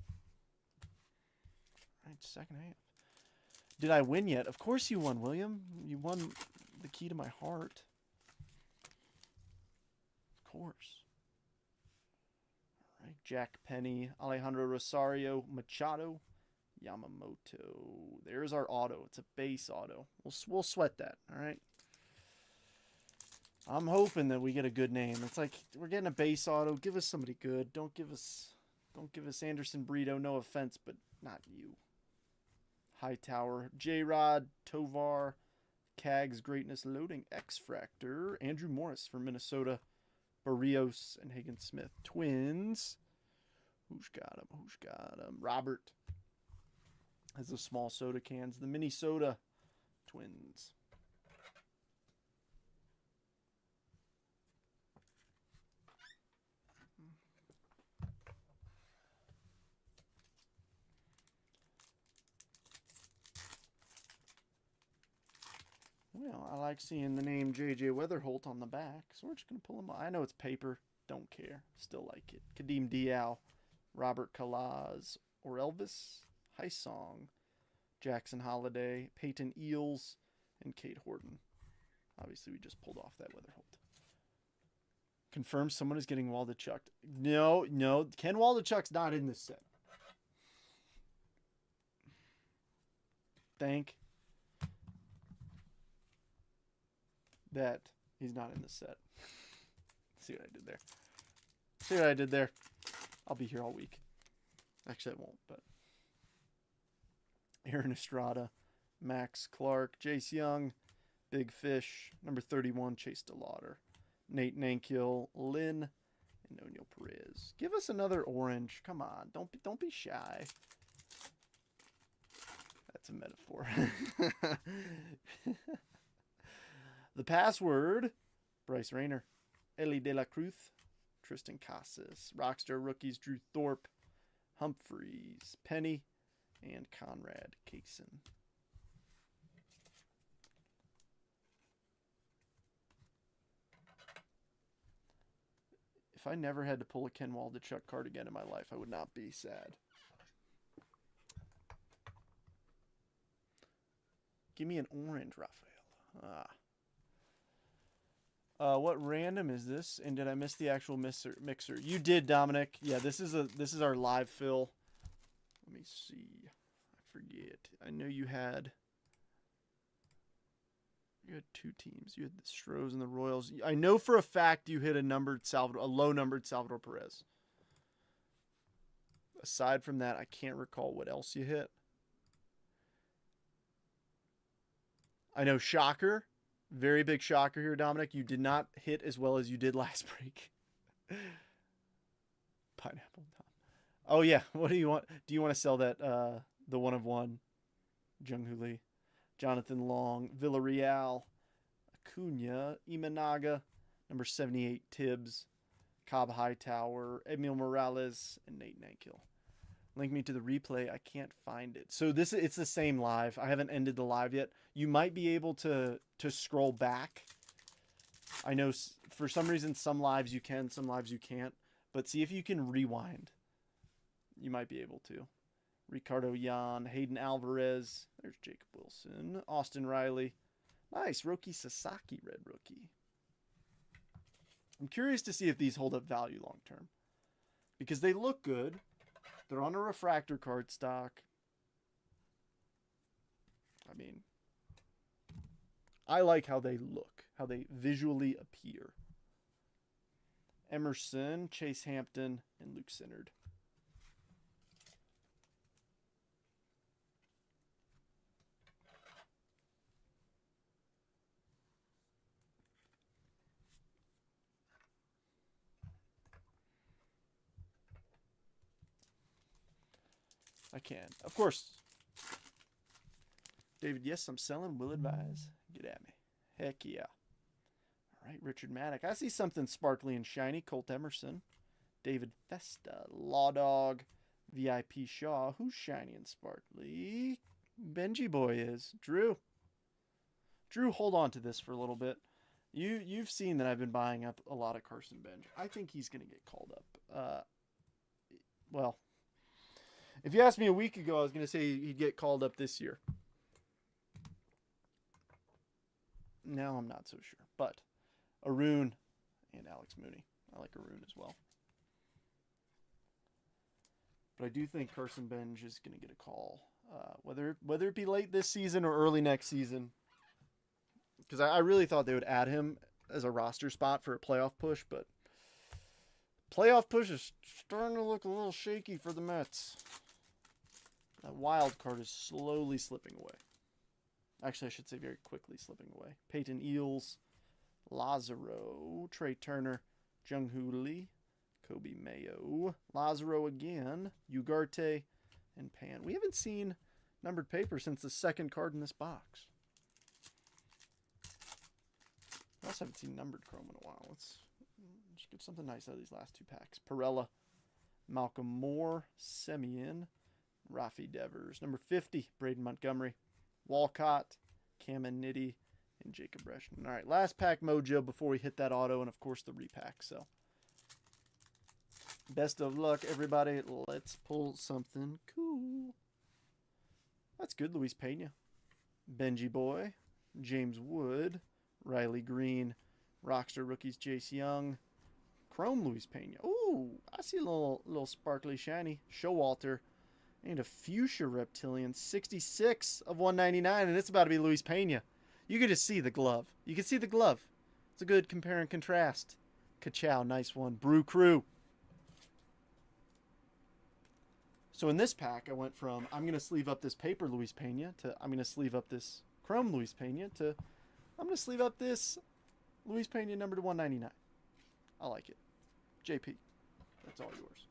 All right, second half. Did I win yet? Of course you won, William. You won the key to my heart. Of course. All right, Jack Penny, Alejandro Rosario, Machado, Yamamoto. There's our auto. It's a base auto. We'll sweat that, all right? I'm hoping that we get a good name. It's like we're getting a base auto. Give us somebody good. Don't give us Anderson Brito. No offense, but not you. Hightower, J-Rod, Tovar, Cags Greatness Loading, X-Fractor, Andrew Morris from Minnesota, Barrios, and Hagen Smith. Twins. Who's got him? Robert has the small soda cans. The Minnesota Twins. Well, I like seeing the name J.J. Weatherholt on the back, so we're just going to pull him out. I know it's paper. Don't care. Still like it. Kadeem Diao, Robert Kalaz, Orelvis, Hysong, Jackson Holiday, Peyton Eels, and Cade Horton. Obviously, we just pulled off that Weatherholt. Confirm someone is getting Waldichuk. No. Ken Waldichuk's not in this set. Thank that he's not in the set. See what I did there? I'll be here all week. Actually, I won't, but Aaron Estrada, Max Clark, Jace Young, Big Fish, number 31, Chase DeLauder, Nate Nankiel, Lynn, and O'Neill Perez. Give us another orange. Come on, don't be shy. That's a metaphor. The password, Bryce Rayner, Ellie De La Cruz, Tristan Casas, Rockstar rookies, Drew Thorpe, Humphreys, Penny, and Conrad Kaysen. If I never had to pull a Ken Waldichuk card again in my life, I would not be sad. Give me an orange, Raphael. What random is this? And did I miss the actual mixer? You did, Dominic. Yeah, this is our live fill. Let me see. I forget. I know you had two teams. You had the Stros and the Royals. I know for a fact you hit a low numbered Salvador Perez. Aside from that, I can't recall what else you hit. I know shocker. Very big shocker here, Dominic. You did not hit as well as you did last break. Pineapple Tom. Oh, yeah. What do you want? Do you want to sell that, the 1 of 1? Jung-Hoo Lee. Jonathan Long. Villarreal. Acuna. Imanaga. Number 78, Tibbs. Cobb Hightower. Emil Morales. And Nate Nankiel. Link me to the replay. I can't find it. So it's the same live. I haven't ended the live yet. You might be able to scroll back. I know for some reason some lives you can, some lives you can't. But see if you can rewind. You might be able to. Ricardo Yan, Hayden Alvarez. There's Jacob Wilson. Austin Riley. Nice. Roki Sasaki red rookie. I'm curious to see if these hold up value long term. Because they look good. They're on a refractor card stock. I mean, I like how they look, how they visually appear. Emerson, Chase Hampton, and Luke Sinnard. I can. Of course. David, yes, I'm selling. Will advise. Get at me. Heck yeah. All right, Richard Maddock. I see something sparkly and shiny. Colt Emerson. David Festa. Law Dog. VIP Shaw. Who's shiny and sparkly? Benji Boy is. Drew. Drew, hold on to this for a little bit. You've seen that I've been buying up a lot of Carson Bench. I think he's going to get called up. Well, if you asked me a week ago, I was going to say he'd get called up this year. Now I'm not so sure. But Arun and Alex Mooney. I like Arun as well. But I do think Carson Bench is going to get a call. Whether it be late this season or early next season. Because I really thought they would add him as a roster spot for a playoff push. But playoff push is starting to look a little shaky for the Mets. That wild card is slowly slipping away. Actually, I should say very quickly slipping away. Peyton Eels, Lazaro, Trey Turner, Jung-Hoo Lee, Kobe Mayo, Lazaro again, Ugarte, and Pan. We haven't seen numbered paper since the second card in this box. I also haven't seen numbered chrome in a while. Let's get something nice out of these last two packs. Perella, Malcolm Moore, Semien, Rafi Devers. Number 50, Braden Montgomery, Walcott, Cam Nitty, and Jacob Breschman. All right, last pack mojo before we hit that auto, and of course the repack. So, best of luck, everybody. Let's pull something cool. That's good, Luis Pena. Benji Boy, James Wood, Riley Green, Rockstar Rookies, Jace Young, Chrome Luis Pena. Ooh, I see a little sparkly shiny. Showalter. And a Fuchsia Reptilian, 66 of 199, and it's about to be Luis Pena. You can just see the glove. You can see the glove. It's a good compare and contrast. Ka-chow, nice one. Brew Crew. So in this pack, I went from I'm going to sleeve up this paper Luis Pena to I'm going to sleeve up this Chrome Luis Pena to I'm going to sleeve up this Luis Pena number to 199. I like it. JP, that's all yours.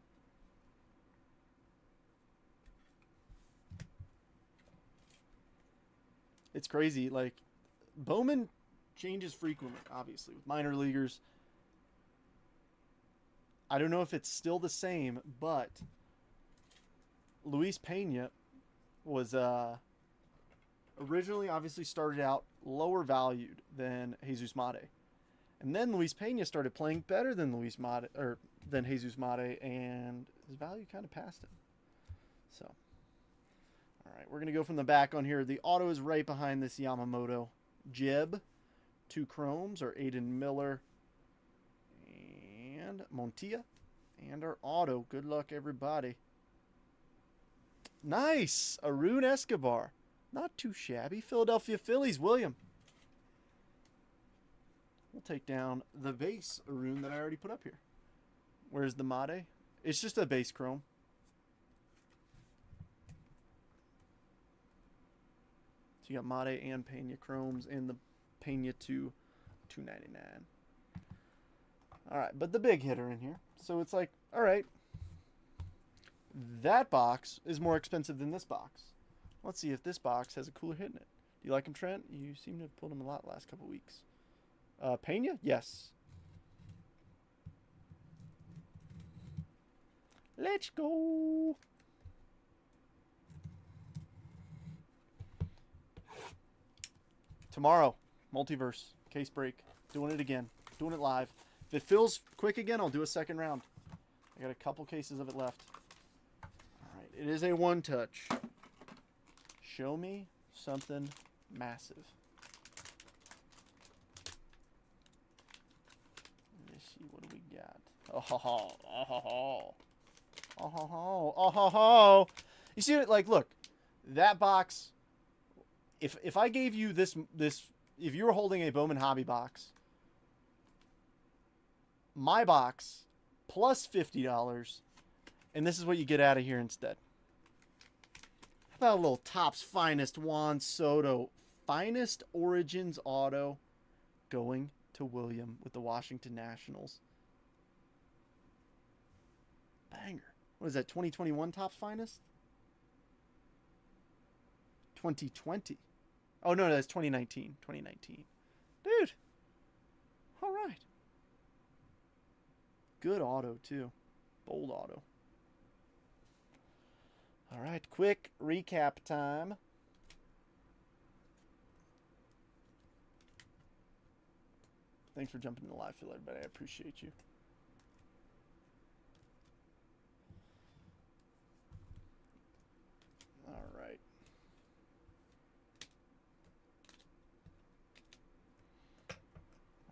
It's crazy. Like, Bowman changes frequently, obviously, with minor leaguers. I don't know if it's still the same, but Luis Pena was originally obviously started out lower valued than Jesus Mate. And then Luis Pena started playing better than than Jesus Mate, and his value kind of passed him. So, all right, we're going to go from the back on here. The auto is right behind this Yamamoto. Jeb, 2 chromes are Aiden Miller and Montilla. And our auto. Good luck, everybody. Nice! Arun Escobar. Not too shabby. Philadelphia Phillies, William. We'll take down the base Arun that I already put up here. Where's the Mate? It's just a base chrome. So you got Mate and Pena chromes and the Pena to $2.99. All right, but the big hitter in here. So it's like, all right, that box is more expensive than this box. Let's see if this box has a cooler hit in it. Do you like him, Trent? You seem to have pulled him a lot the last couple weeks. Pena? Yes. Let's go. Tomorrow, Multiverse, case break. Doing it again. Doing it live. If it feels quick again, I'll do a second round. I got a couple cases of it left. All right, it is a one touch. Show me something massive. Oh ho ho. Oh ho ho. Oh ho ho. Oh ho ho. You see it? Like, look, that box. If I gave you this, if you were holding a Bowman Hobby box, my box plus $50, and this is what you get out of here instead. How about a little Topps Finest Juan Soto Finest Origins auto going to William with the Washington Nationals. Banger. What is that, 2021 Topps Finest? 2020. Oh, no, that's 2019. 2019. Dude. All right. Good auto, too. Bold auto. All right, quick recap time. Thanks for jumping in the live field, everybody. I appreciate you. All right.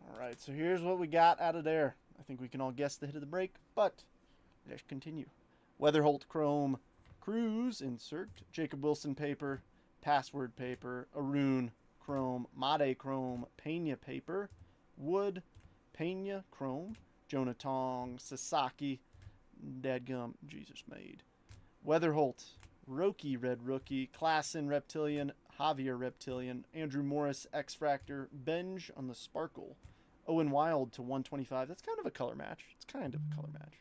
All right, so here's what we got out of there. I think we can all guess the hit of the break, but let's continue. Weatherholt Chrome Cruz insert, Jacob Wilson paper, Password paper, Arun Chrome, Made Chrome, Pena paper, Wood, Pena Chrome, Jonah Tong, Sasaki, Dadgum, Jesus made. Weatherholt, Roki Red Rookie, Klassen Reptilian, Javier Reptilian, Andrew Morris X-Fractor, Benj on the Sparkle, Owen Wild to 125. That's kind of a color match. It's kind of a color match.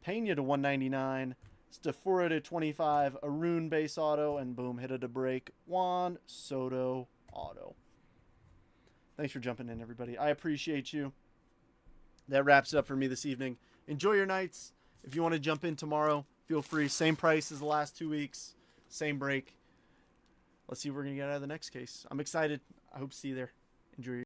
Pena to 199. Stafura to 25. Arun base auto. And boom, hit it a break. Juan Soto auto. Thanks for jumping in, everybody. I appreciate you. That wraps it up for me this evening. Enjoy your nights. If you want to jump in tomorrow, feel free. Same price as the last 2 weeks. Same break. Let's see what we're going to get out of the next case. I'm excited. I hope to see you there. Enjoy your